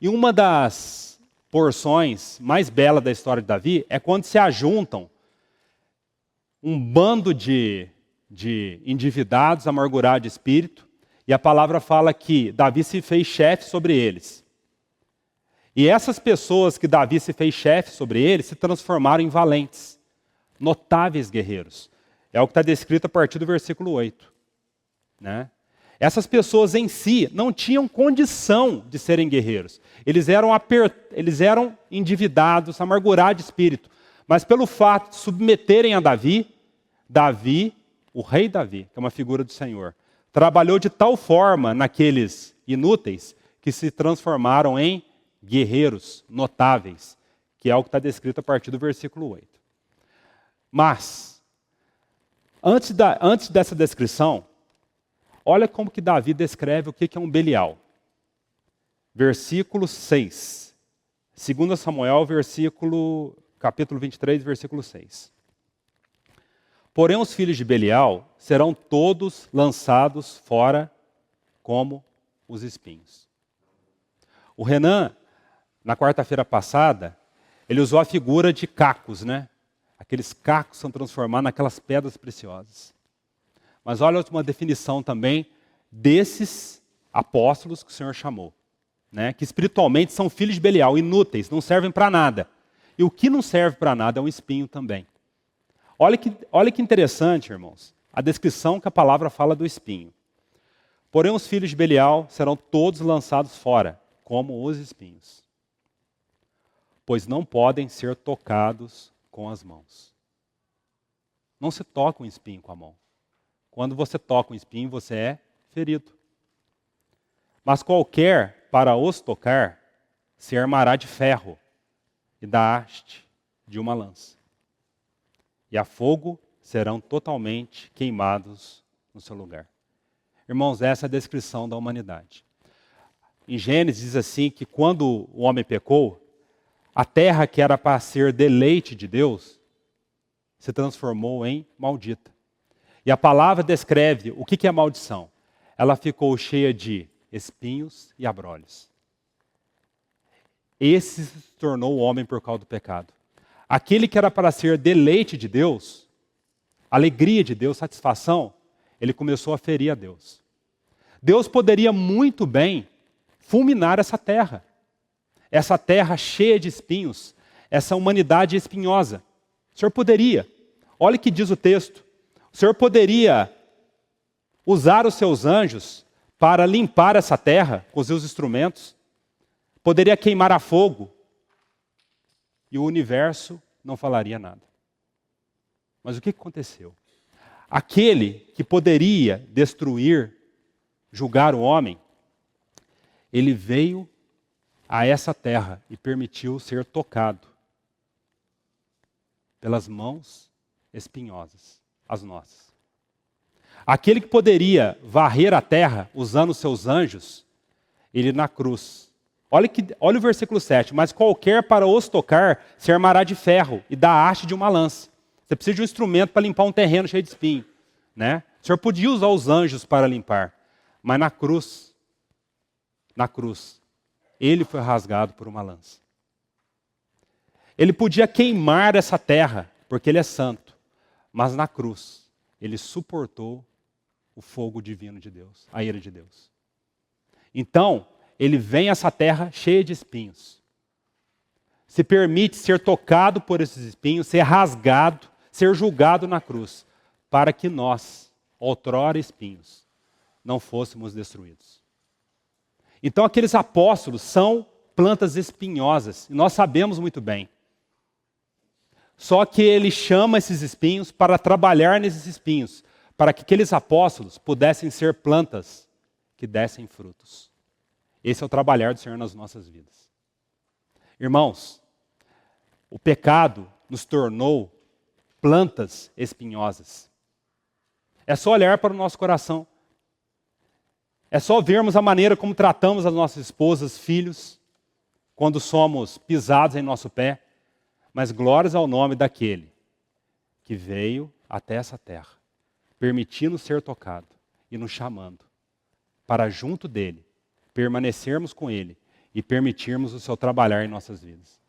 E uma das porções mais belas da história de Davi é quando se ajuntam um bando de endividados, amargurados de espírito, e a palavra fala que Davi se fez chefe sobre eles. E essas pessoas que Davi se fez chefe sobre eles se transformaram em valentes, notáveis guerreiros. É o que está descrito a partir do versículo 8. Né? Essas pessoas em si não tinham condição de serem guerreiros. Eles eram endividados, amargurados de espírito. Mas pelo fato de submeterem a Davi, o rei Davi, que é uma figura do Senhor, trabalhou de tal forma naqueles inúteis que se transformaram em guerreiros notáveis, que é o que está descrito a partir do versículo 8. Mas, antes dessa descrição, olha como que Davi descreve o que é um Belial. Versículo 6. 2 Samuel, capítulo 23, versículo 6. Porém, os filhos de Belial serão todos lançados fora como os espinhos. O Renan, na quarta-feira passada, ele usou a figura de cacos, né? Aqueles cacos são transformados naquelas pedras preciosas. Mas olha uma definição também desses apóstolos que o Senhor chamou, né? Que espiritualmente são filhos de Belial, inúteis, não servem para nada. E o que não serve para nada é um espinho também. Olha que interessante, irmãos, a descrição que a palavra fala do espinho. Porém, os filhos de Belial serão todos lançados fora, como os espinhos, pois não podem ser tocados com as mãos. Não se toca um espinho com a mão. Quando você toca um espinho, você é ferido. Mas qualquer para os tocar, se armará de ferro e da haste de uma lança. E a fogo serão totalmente queimados no seu lugar. Irmãos, essa é a descrição da humanidade. Em Gênesis diz assim que quando o homem pecou, a terra que era para ser deleite de Deus, se transformou em maldita. E a palavra descreve o que é maldição. Ela ficou cheia de espinhos e abrolhos. Esse se tornou o homem por causa do pecado. Aquele que era para ser deleite de Deus, alegria de Deus, satisfação, ele começou a ferir a Deus. Deus poderia muito bem fulminar essa terra cheia de espinhos, essa humanidade espinhosa. O Senhor poderia. Olha o que diz o texto. O Senhor poderia usar os seus anjos para limpar essa terra com os seus instrumentos. Poderia queimar a fogo. E o universo não falaria nada. Mas o que aconteceu? Aquele que poderia destruir, julgar o homem, ele veio a essa terra e permitiu ser tocado pelas mãos espinhosas, as nossas. Aquele que poderia varrer a terra usando os seus anjos, ele na cruz. Olha o versículo 7. Mas qualquer para os tocar se armará de ferro e da haste de uma lança. Você precisa de um instrumento para limpar um terreno cheio de espinho, né? O Senhor podia usar os anjos para limpar, mas na cruz, ele foi rasgado por uma lança. Ele podia queimar essa terra, porque ele é santo, mas na cruz, ele suportou o fogo divino de Deus, a ira de Deus. Então, ele vem a essa terra cheia de espinhos. Se permite ser tocado por esses espinhos, ser rasgado, ser julgado na cruz, para que nós, outrora espinhos, não fôssemos destruídos. Então aqueles apóstolos são plantas espinhosas, e nós sabemos muito bem. Só que ele chama esses espinhos para trabalhar nesses espinhos, para que aqueles apóstolos pudessem ser plantas que dessem frutos. Esse é o trabalhar do Senhor nas nossas vidas. Irmãos, o pecado nos tornou plantas espinhosas. É só olhar para o nosso coração. É só vermos a maneira como tratamos as nossas esposas, filhos, quando somos pisados em nosso pé. Mas glórias ao nome daquele que veio até essa terra, permitindo ser tocado e nos chamando para junto dele, permanecermos com ele e permitirmos o seu trabalhar em nossas vidas.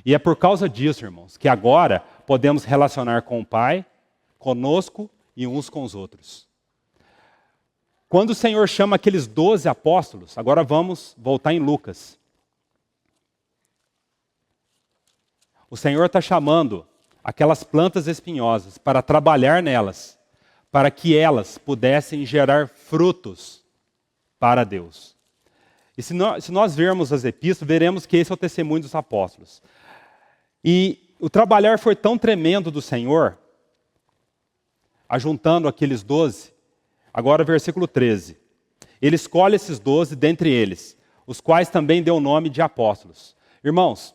E é por causa disso, irmãos, que agora podemos relacionar com o Pai, conosco e uns com os outros. Quando o Senhor chama aqueles 12 apóstolos, agora vamos voltar em Lucas. O Senhor está chamando aquelas plantas espinhosas para trabalhar nelas, para que elas pudessem gerar frutos para Deus. E se nós vermos as epístolas, veremos que esse é o testemunho dos apóstolos. E o trabalhar foi tão tremendo do Senhor, ajuntando aqueles 12, agora versículo 13. Ele escolhe esses 12 dentre eles, os quais também deu o nome de apóstolos. Irmãos,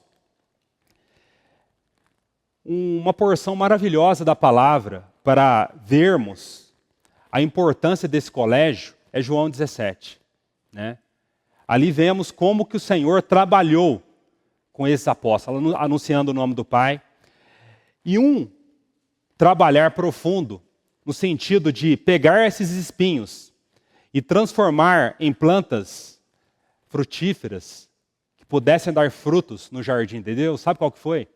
uma porção maravilhosa da palavra para vermos a importância desse colégio é João 17. Né? Ali vemos como que o Senhor trabalhou com esses apóstolos, anunciando o nome do Pai. E um trabalhar profundo, no sentido de pegar esses espinhos e transformar em plantas frutíferas, que pudessem dar frutos no jardim de Deus. Sabe qual que foi?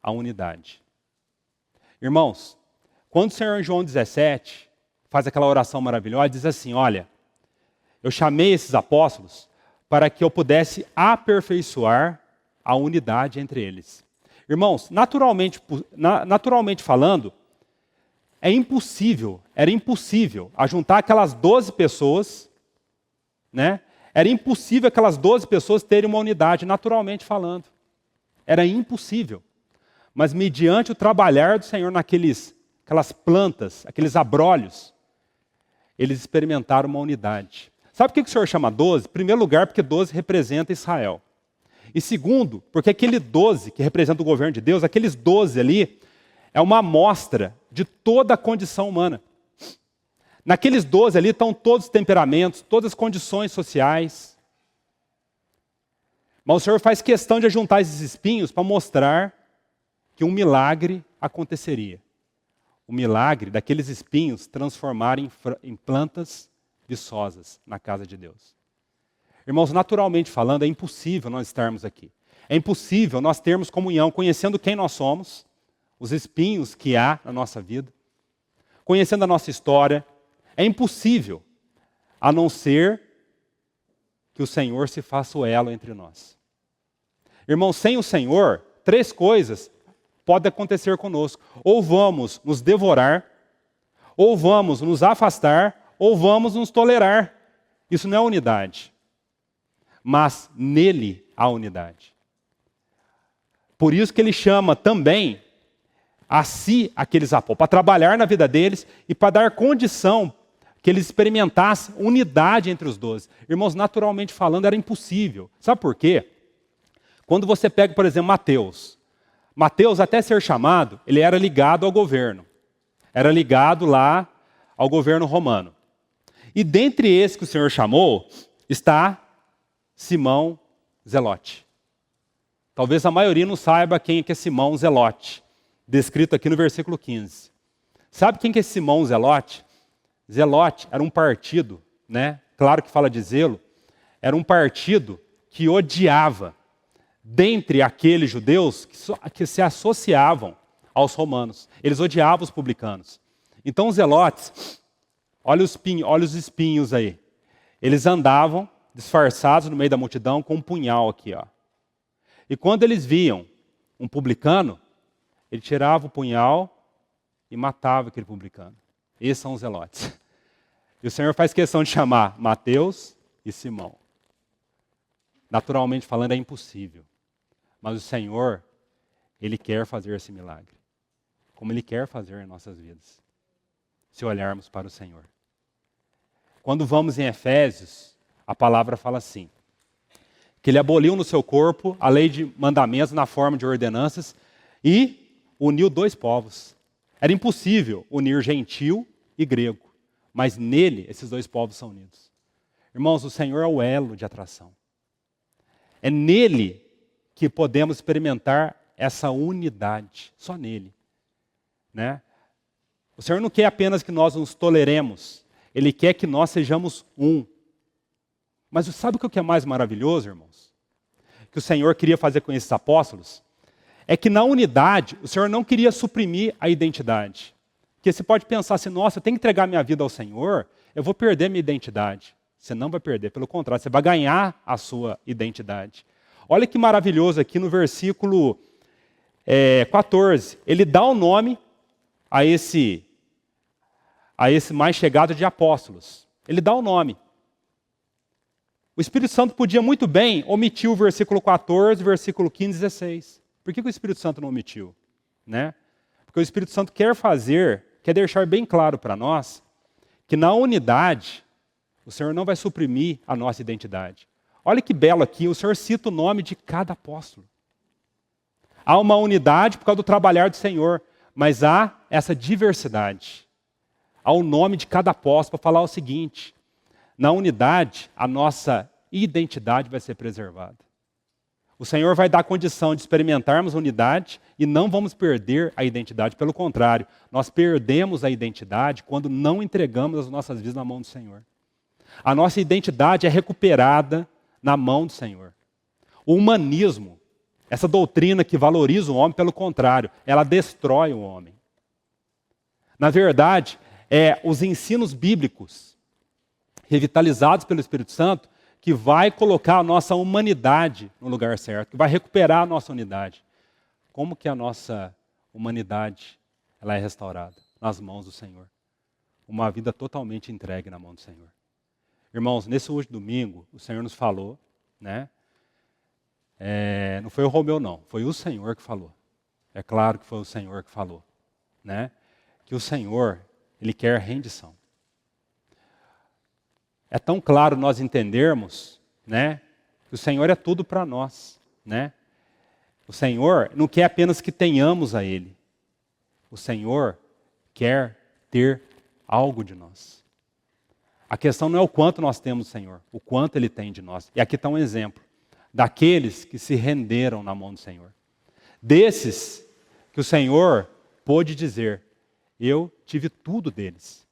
A unidade. Irmãos, quando o Senhor em João 17 faz aquela oração maravilhosa, diz assim, olha, eu chamei esses apóstolos para que eu pudesse aperfeiçoar a unidade entre eles. Irmãos, naturalmente falando, era impossível ajuntar aquelas 12 pessoas, né? Era impossível aquelas 12 pessoas terem uma unidade, naturalmente falando. Era impossível. Mas mediante o trabalhar do Senhor aquelas plantas, aqueles abrolhos, eles experimentaram uma unidade. Sabe por que o Senhor chama 12? Em primeiro lugar, porque 12 representa Israel. E segundo, porque aquele 12 que representa o governo de Deus, aqueles 12 ali, é uma amostra de toda a condição humana. Naqueles 12 ali estão todos os temperamentos, todas as condições sociais. Mas o Senhor faz questão de ajuntar esses espinhos para mostrar que um milagre aconteceria. O milagre daqueles espinhos transformarem em plantas viçosas na casa de Deus. Irmãos, naturalmente falando, é impossível nós estarmos aqui. É impossível nós termos comunhão, conhecendo quem nós somos, os espinhos que há na nossa vida, conhecendo a nossa história. É impossível, a não ser que o Senhor se faça o elo entre nós. Irmãos, sem o Senhor, 3 coisas podem acontecer conosco. Ou vamos nos devorar, ou vamos nos afastar, ou vamos nos tolerar. Isso não é unidade. Mas nele há unidade. Por isso que ele chama também a si aqueles apóstolos, para trabalhar na vida deles e para dar condição que eles experimentassem unidade entre os 12. Irmãos, naturalmente falando, era impossível. Sabe por quê? Quando você pega, por exemplo, Mateus, até ser chamado, ele era ligado ao governo. Era ligado lá ao governo romano. E dentre esses que o Senhor chamou, está Simão Zelote. Talvez a maioria não saiba quem é Simão Zelote, descrito aqui no versículo 15. Sabe quem que é Simão Zelote? Zelote era um partido, né? Claro que fala de zelo, era um partido que odiava, dentre aqueles judeus que se associavam aos romanos. Eles odiavam os publicanos. Então os zelotes, olha os espinhos aí. Eles andavam disfarçados no meio da multidão com um punhal aqui, ó. E quando eles viam um publicano, ele tirava o punhal e matava aquele publicano. Esses são os zelotes. E o Senhor faz questão de chamar Mateus e Simão. Naturalmente falando, é impossível. Mas o Senhor, Ele quer fazer esse milagre. Como Ele quer fazer em nossas vidas. Se olharmos para o Senhor. Quando vamos em Efésios, a palavra fala assim. Que Ele aboliu no seu corpo a lei de mandamentos na forma de ordenanças e uniu 2 povos. Era impossível unir gentil e grego. Mas nele, esses 2 povos são unidos. Irmãos, o Senhor é o elo de atração. É nele que podemos experimentar essa unidade. Só nele. Né? O Senhor não quer apenas que nós nos toleremos. Ele quer que nós sejamos um. Mas sabe o que é mais maravilhoso, irmãos? Que o Senhor queria fazer com esses apóstolos? É que na unidade, o Senhor não queria suprimir a identidade. Porque você pode pensar assim, nossa, eu tenho que entregar minha vida ao Senhor, eu vou perder minha identidade. Você não vai perder, pelo contrário, você vai ganhar a sua identidade. Olha que maravilhoso aqui no versículo 14. Ele dá o nome a esse mais chegado de apóstolos. Ele dá o nome. O Espírito Santo podia muito bem omitir o versículo 14, versículo 15 e 16. Por que o Espírito Santo não omitiu? Né? Porque o Espírito Santo quer deixar bem claro para nós, que na unidade, o Senhor não vai suprimir a nossa identidade. Olha que belo aqui, o Senhor cita o nome de cada apóstolo. Há uma unidade por causa do trabalhar do Senhor, mas há essa diversidade. Há o nome de cada apóstolo para falar o seguinte: na unidade, a nossa identidade vai ser preservada. O Senhor vai dar condição de experimentarmos unidade e não vamos perder a identidade. Pelo contrário, nós perdemos a identidade quando não entregamos as nossas vidas na mão do Senhor. A nossa identidade é recuperada na mão do Senhor. O humanismo, essa doutrina que valoriza o homem, pelo contrário, ela destrói o homem. Na verdade, os ensinos bíblicos, revitalizados pelo Espírito Santo, que vai colocar a nossa humanidade no lugar certo, que vai recuperar a nossa unidade. Como que a nossa humanidade ela é restaurada? Nas mãos do Senhor. Uma vida totalmente entregue na mão do Senhor. Irmãos, nesse último domingo, o Senhor nos falou, né? Não foi o Romeu não, foi o Senhor que falou. É claro que foi o Senhor que falou, né? Que o Senhor, Ele quer rendição. É tão claro nós entendermos, né, que o Senhor é tudo para nós, né? O Senhor não quer apenas que tenhamos a Ele. O Senhor quer ter algo de nós. A questão não é o quanto nós temos do Senhor, o quanto Ele tem de nós. E aqui está um exemplo daqueles que se renderam na mão do Senhor. Desses que o Senhor pôde dizer: eu tive tudo deles.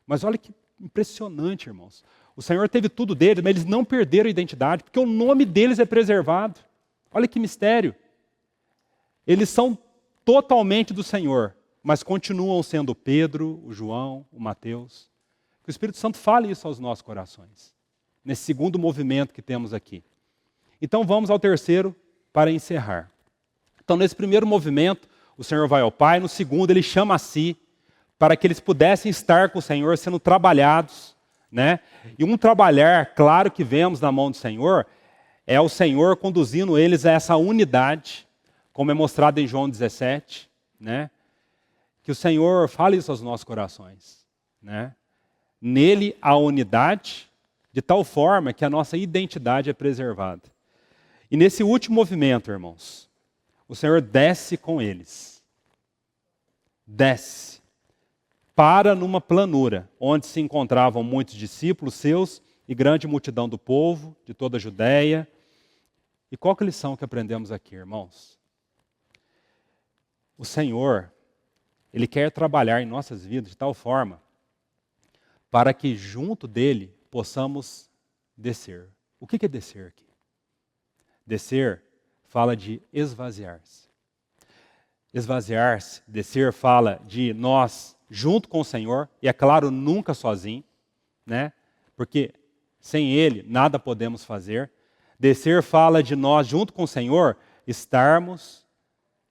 Mas olha que impressionante, irmãos. O Senhor teve tudo deles, mas eles não perderam a identidade, porque o nome deles é preservado. Olha que mistério. Eles são totalmente do Senhor, mas continuam sendo o Pedro, o João, o Mateus. Que o Espírito Santo fale isso aos nossos corações, nesse segundo movimento que temos aqui. Então vamos ao terceiro para encerrar. Então nesse primeiro movimento, o Senhor vai ao Pai, no segundo ele chama a si, para que eles pudessem estar com o Senhor sendo trabalhados, né? E um trabalhar, claro que vemos na mão do Senhor, é o Senhor conduzindo eles a essa unidade, como é mostrado em João 17, né? Que o Senhor fale isso aos nossos corações, né? Nele há unidade, de tal forma que a nossa identidade é preservada. E nesse último movimento, irmãos, o Senhor desce com eles. Desce. Para numa planura, onde se encontravam muitos discípulos seus e grande multidão do povo, de toda a Judéia. E qual que é a lição que aprendemos aqui, irmãos? O Senhor, Ele quer trabalhar em nossas vidas de tal forma para que junto dEle possamos descer. O que é descer aqui? Descer fala de esvaziar-se. Esvaziar-se, descer fala de nós junto com o Senhor, e é claro, nunca sozinho, né? Porque sem Ele nada podemos fazer. Descer fala de nós junto com o Senhor estarmos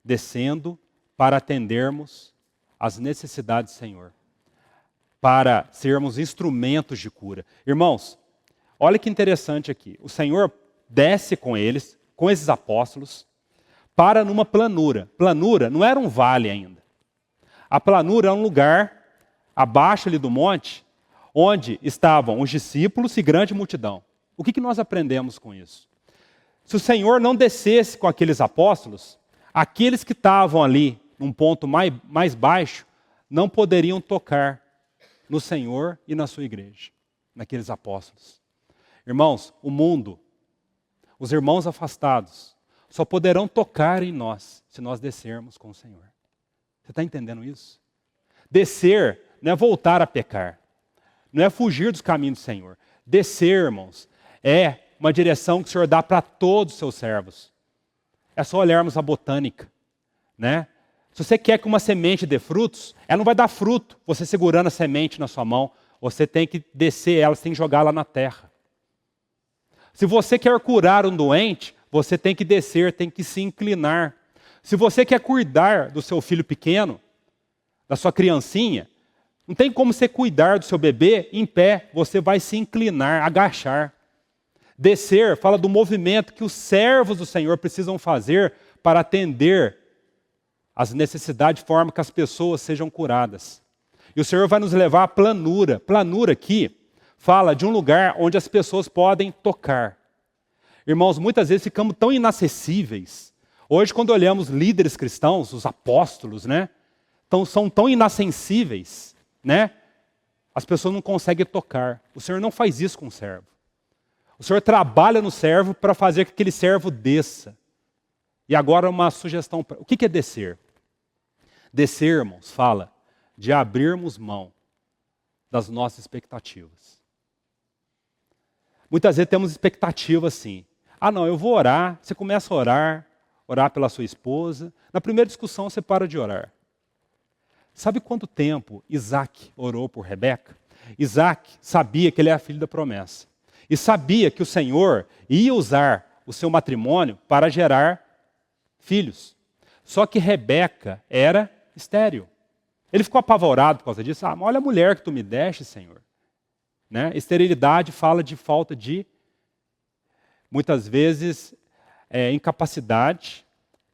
descendo para atendermos às necessidades do Senhor, para sermos instrumentos de cura. Irmãos, olha que interessante aqui. O Senhor desce com eles, com esses apóstolos, para numa planura. Planura não era um vale ainda. A planura é um lugar, abaixo ali do monte, onde estavam os discípulos e grande multidão. O que nós aprendemos com isso? Se o Senhor não descesse com aqueles apóstolos, aqueles que estavam ali, num ponto mais baixo, não poderiam tocar no Senhor e na sua igreja, naqueles apóstolos. Irmãos, o mundo, os irmãos afastados, só poderão tocar em nós se nós descermos com o Senhor. Você está entendendo isso? Descer não é voltar a pecar, não é fugir dos caminhos do Senhor. Descer, irmãos, é uma direção que o Senhor dá para todos os seus servos. É só olharmos a botânica, né? Se você quer que uma semente dê frutos, ela não vai dar fruto, você segurando a semente na sua mão. Você tem que descer ela, você tem que jogá-la na terra. Se você quer curar um doente, você tem que descer, tem que se inclinar. Se você quer cuidar do seu filho pequeno, da sua criancinha, não tem como você cuidar do seu bebê em pé, você vai se inclinar, agachar. Descer fala do movimento que os servos do Senhor precisam fazer para atender as necessidades de forma que as pessoas sejam curadas. E o Senhor vai nos levar à planura. Planura aqui fala de um lugar onde as pessoas podem tocar. Irmãos, muitas vezes ficamos tão inacessíveis, Hoje, quando olhamos líderes cristãos, os apóstolos, né, são tão inacessíveis, né? As pessoas não conseguem tocar. O Senhor não faz isso com o servo. O Senhor trabalha no servo para fazer com que aquele servo desça. E agora uma sugestão. O que é descer? Descer, irmãos, fala de abrirmos mão das nossas expectativas. Muitas vezes temos expectativa assim. Ah, não, eu vou orar. Você começa a orar pela sua esposa. Na primeira discussão você para de orar. Sabe quanto tempo Isaac orou por Rebeca? Isaac sabia que ele era filho da promessa. E sabia que o Senhor ia usar o seu matrimônio para gerar filhos. Só que Rebeca era estéril. Ele ficou apavorado por causa disso. Ah, mas olha a mulher que tu me deste, Senhor. Né? Esterilidade fala de falta de, muitas vezes, incapacidade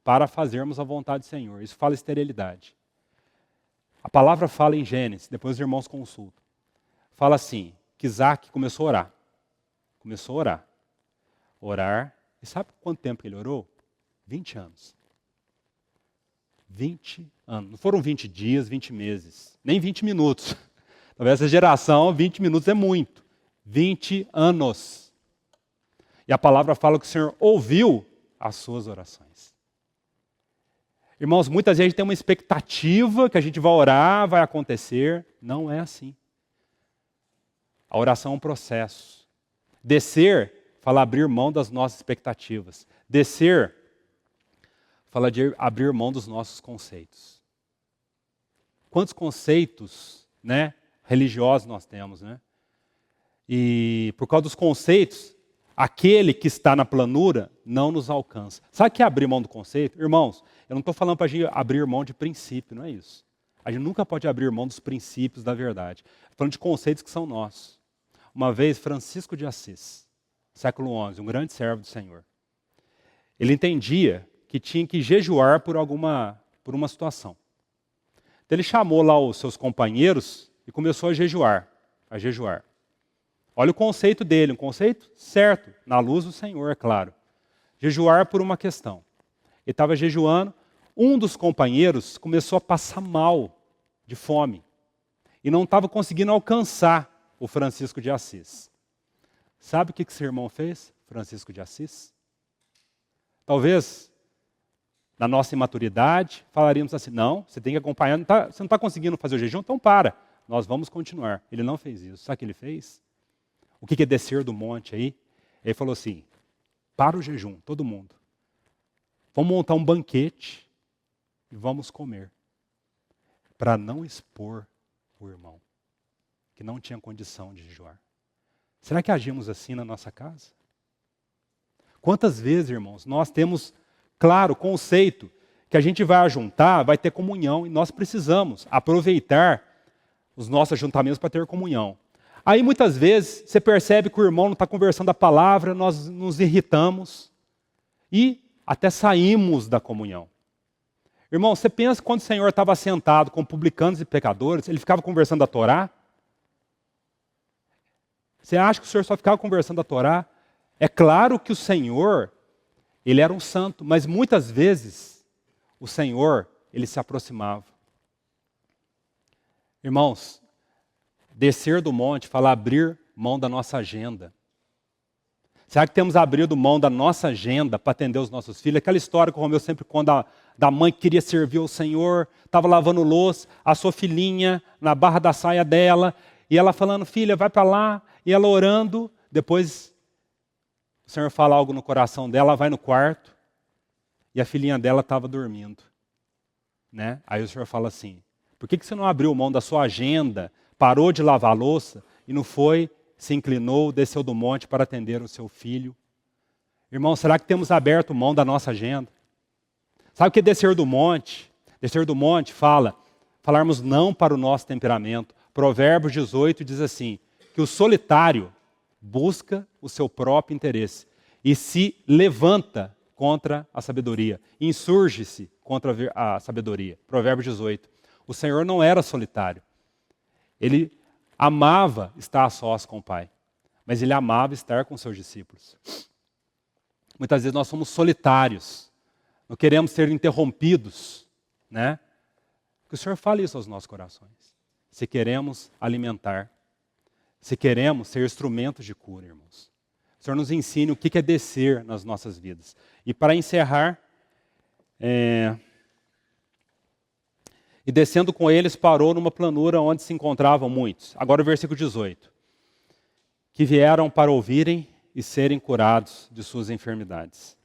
para fazermos a vontade do Senhor. Isso fala esterilidade. A palavra fala em Gênesis, depois os irmãos consultam. Fala assim, que Isaac começou a orar. Começou a orar. Orar. E sabe quanto tempo ele orou? 20 anos. 20 anos. Não foram 20 dias, 20 meses. Nem 20 minutos. Talvez essa geração, 20 minutos é muito. 20 anos. E a palavra fala que o Senhor ouviu as suas orações. Irmãos, muitas vezes a gente tem uma expectativa que a gente vai orar, vai acontecer. Não é assim. A oração é um processo. Descer fala abrir mão das nossas expectativas. Descer fala de abrir mão dos nossos conceitos. Quantos conceitos, né, religiosos nós temos, né? E por causa dos conceitos, aquele que está na planura não nos alcança. Sabe o que é abrir mão do conceito? Irmãos, eu não estou falando para a gente abrir mão de princípio, não é isso. A gente nunca pode abrir mão dos princípios da verdade. Estou falando de conceitos que são nossos. Uma vez, Francisco de Assis, século XI, um grande servo do Senhor, ele entendia que tinha que jejuar por uma situação. Então ele chamou lá os seus companheiros e começou a jejuar. Olha o conceito dele, um conceito certo, na luz do Senhor, é claro. Jejuar por uma questão. Ele estava jejuando, um dos companheiros começou a passar mal de fome e não estava conseguindo alcançar o Francisco de Assis. Sabe o que esse irmão fez, Francisco de Assis? Talvez, na nossa imaturidade, falaríamos assim, não, você tem que acompanhar, você não está conseguindo fazer o jejum, então para, nós vamos continuar. Ele não fez isso. Sabe o que ele fez? O que é descer do monte aí? Ele falou assim, para o jejum, todo mundo. Vamos montar um banquete e vamos comer. Para não expor o irmão, que não tinha condição de jejuar. Será que agimos assim na nossa casa? Quantas vezes, irmãos, nós temos, claro, o conceito que a gente vai ajuntar, vai ter comunhão, e nós precisamos aproveitar os nossos ajuntamentos para ter comunhão. Aí muitas vezes você percebe que o irmão não está conversando a palavra, nós nos irritamos e até saímos da comunhão. Irmão, você pensa quando o Senhor estava sentado com publicanos e pecadores, ele ficava conversando a Torá? Você acha que o Senhor só ficava conversando a Torá? É claro que o Senhor, ele era um santo, mas muitas vezes o Senhor, ele se aproximava. Irmãos, descer do monte fala abrir mão da nossa agenda. Será que temos abrido mão da nossa agenda para atender os nossos filhos? Aquela história que o Romeu sempre conta da mãe que queria servir ao Senhor, estava lavando louça, a sua filhinha na barra da saia dela, e ela falando, filha, vai para lá, e ela orando, depois o Senhor fala algo no coração dela, ela vai no quarto, e a filhinha dela estava dormindo. Né? Aí o Senhor fala assim, por que você não abriu mão da sua agenda, parou de lavar a louça, e não foi, se inclinou, desceu do monte para atender o seu filho? Irmão, será que temos aberto mão da nossa agenda? Sabe o que é descer do monte? Descer do monte falarmos não para o nosso temperamento. Provérbios 18 diz assim, que o solitário busca o seu próprio interesse e se levanta contra a sabedoria, insurge-se contra a sabedoria. Provérbios 18. O Senhor não era solitário. Ele amava estar a sós com o Pai, mas ele amava estar com seus discípulos. Muitas vezes nós somos solitários. não queremos ser interrompidos, né? Que o Senhor fale isso aos nossos corações. Se queremos alimentar, se queremos ser instrumentos de cura, irmãos. O Senhor nos ensine o que é descer nas nossas vidas. E para encerrar, e descendo com eles, parou numa planura onde se encontravam muitos. Agora o versículo 18. Que vieram para ouvirem e serem curados de suas enfermidades.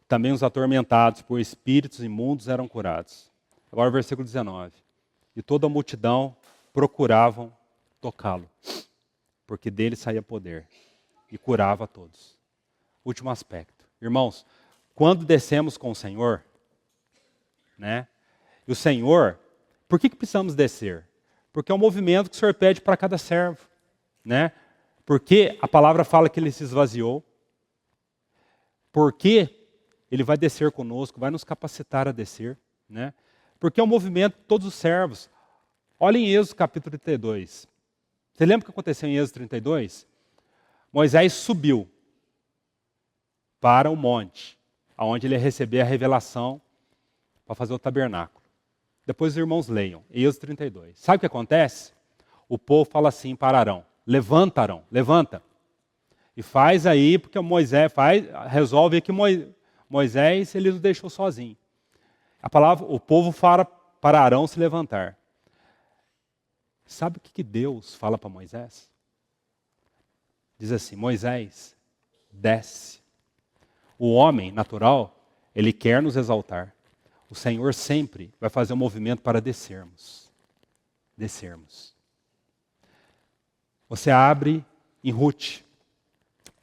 Também os atormentados por espíritos imundos eram curados. Agora o versículo 19. E toda a multidão procuravam tocá-lo, porque dele saía poder e curava a todos. Último aspecto. Irmãos, quando descemos com o Senhor, né? E o Senhor, por que precisamos descer? Porque é um movimento que o Senhor pede para cada servo, né? Porque a palavra fala que ele se esvaziou. Porque ele vai descer conosco, vai nos capacitar a descer, né? Porque é um movimento de todos os servos. Olha em Êxodo capítulo 32. Você lembra o que aconteceu em Êxodo 32? Moisés subiu para o monte, onde ele ia receber a revelação para fazer o tabernáculo. Depois os irmãos leiam, Êxodo 32. Sabe o que acontece? O povo fala assim para Arão, levanta Arão, levanta. E faz aí, porque Moisés resolve que Moisés ele nos deixou sozinho. A palavra, o povo fala para Arão se levantar. Sabe o que Deus fala para Moisés? Diz assim, Moisés, desce. O homem natural, ele quer nos exaltar. O Senhor sempre vai fazer um movimento para descermos. Descermos. Você abre em Ruth.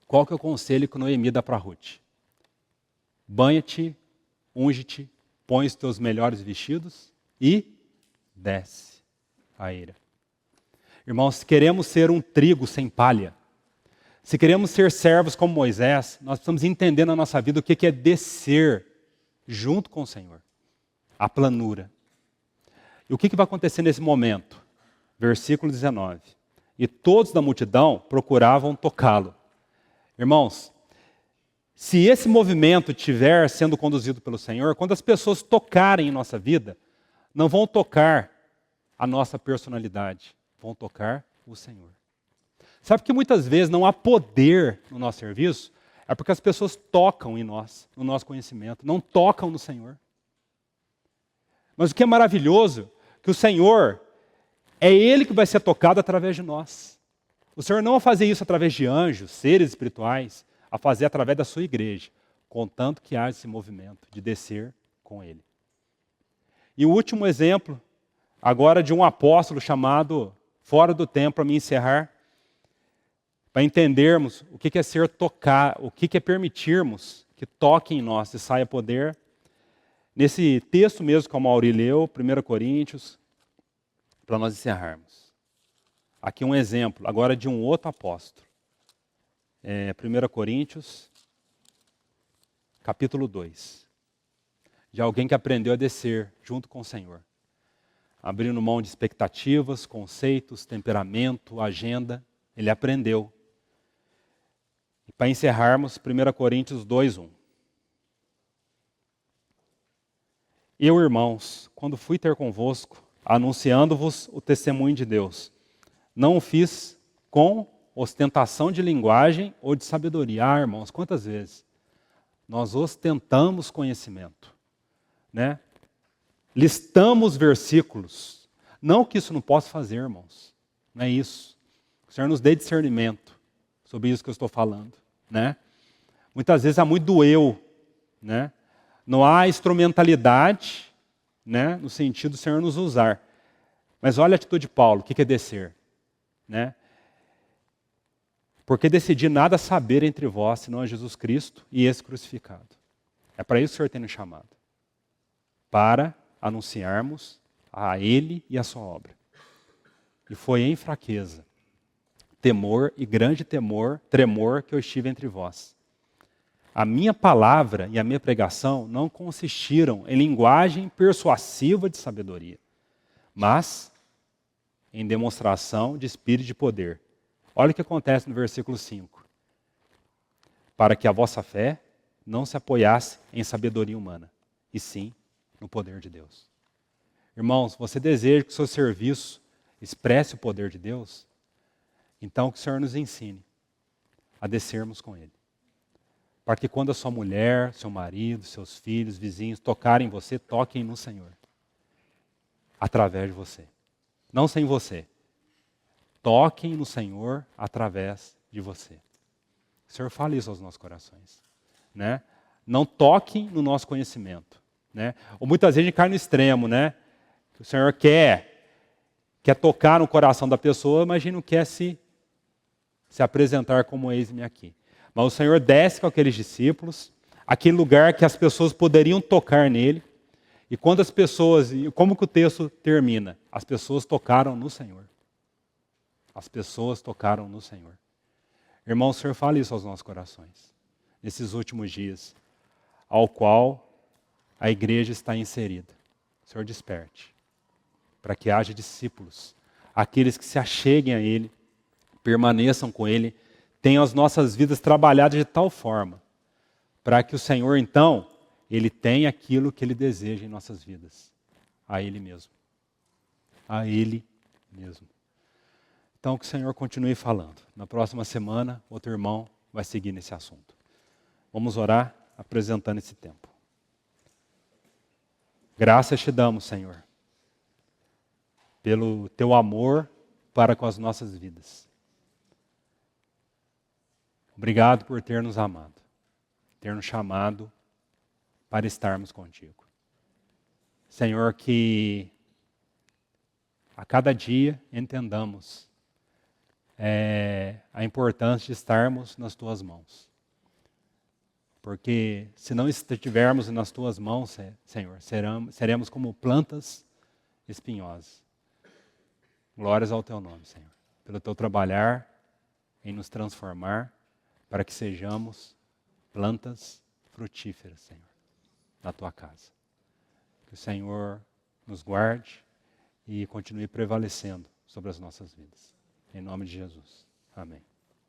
Qual que é o conselho que Noemi dá para Ruth? Banha-te, unge-te, põe os teus melhores vestidos e desce a eira. Irmãos, se queremos ser um trigo sem palha, se queremos ser servos como Moisés, nós precisamos entender na nossa vida o que é descer junto com o Senhor. A planura. E o que vai acontecer nesse momento? Versículo 19. E todos da multidão procuravam tocá-lo. Irmãos, se esse movimento estiver sendo conduzido pelo Senhor, quando as pessoas tocarem em nossa vida, não vão tocar a nossa personalidade, vão tocar o Senhor. Sabe que muitas vezes não há poder no nosso serviço? É porque as pessoas tocam em nós, no nosso conhecimento, não tocam no Senhor. Mas o que é maravilhoso, que o Senhor, é Ele que vai ser tocado através de nós. O Senhor não vai fazer isso através de anjos, seres espirituais, a fazer através da sua igreja, contanto que haja esse movimento de descer com Ele. E o último exemplo, agora de um apóstolo chamado fora do tempo, para me encerrar, para entendermos o que é ser tocar, o que é permitirmos que toque em nós e saia poder. Nesse texto mesmo que o Mauri leu, 1 Coríntios, para nós encerrarmos. Aqui um exemplo, agora de um outro apóstolo. 1 Coríntios, capítulo 2. De alguém que aprendeu a descer junto com o Senhor. Abrindo mão de expectativas, conceitos, temperamento, agenda. Ele aprendeu. E para encerrarmos, 1 Coríntios 2:1. Eu, irmãos, quando fui ter convosco, anunciando-vos o testemunho de Deus, não o fiz com ostentação de linguagem ou de sabedoria. Ah, irmãos, quantas vezes nós ostentamos conhecimento, né? Listamos versículos. Não que isso não possa fazer, irmãos. Não é isso. O Senhor nos dê discernimento sobre isso que eu estou falando, né? Muitas vezes há muito do eu, né? Não há instrumentalidade, né? No sentido do Senhor nos usar. Mas olha a atitude de Paulo, o que é descer, né? Porque decidi nada saber entre vós, senão a Jesus Cristo e esse crucificado. É para isso que o Senhor tem nos chamado. Para anunciarmos a Ele e a sua obra. E foi em fraqueza, temor e grande tremor que eu estive entre vós. A minha palavra e a minha pregação não consistiram em linguagem persuasiva de sabedoria, mas em demonstração de espírito de poder. Olha o que acontece no versículo 5. Para que a vossa fé não se apoiasse em sabedoria humana, e sim no poder de Deus. Irmãos, você deseja que o seu serviço expresse o poder de Deus? Então que o Senhor nos ensine a descermos com Ele. Para que quando a sua mulher, seu marido, seus filhos, vizinhos tocarem em você, toquem no Senhor. Através de você. Não sem você. Toquem no Senhor através de você. O Senhor fala isso aos nossos corações. Né? Não toquem no nosso conhecimento. Né? Ou muitas vezes a gente cai no extremo, né? Que o Senhor quer tocar no coração da pessoa, mas a gente não quer se apresentar como eis-me aqui. Mas o Senhor desce com aqueles discípulos, aquele lugar que as pessoas poderiam tocar nele, e quando as pessoas, como que o texto termina? As pessoas tocaram no Senhor. As pessoas tocaram no Senhor. Irmão, o Senhor fala isso aos nossos corações, nesses últimos dias, ao qual a igreja está inserida. O Senhor desperte, para que haja discípulos, aqueles que se acheguem a Ele, permaneçam com Ele, tenham as nossas vidas trabalhadas de tal forma, para que o Senhor, então, Ele tenha aquilo que Ele deseja em nossas vidas, a Ele mesmo. A Ele mesmo. Então, que o Senhor continue falando. Na próxima semana, outro irmão vai seguir nesse assunto. Vamos orar apresentando esse tempo. Graças te damos, Senhor, pelo teu amor para com as nossas vidas. Obrigado por ter nos amado, ter nos chamado para estarmos contigo. Senhor, que a cada dia entendamos a importância de estarmos nas tuas mãos. Porque se não estivermos nas tuas mãos, Senhor, seremos como plantas espinhosas. Glórias ao teu nome, Senhor, pelo teu trabalhar em nos transformar para que sejamos plantas frutíferas, Senhor, na tua casa. Que o Senhor nos guarde e continue prevalecendo sobre as nossas vidas. Em nome de Jesus. Amém.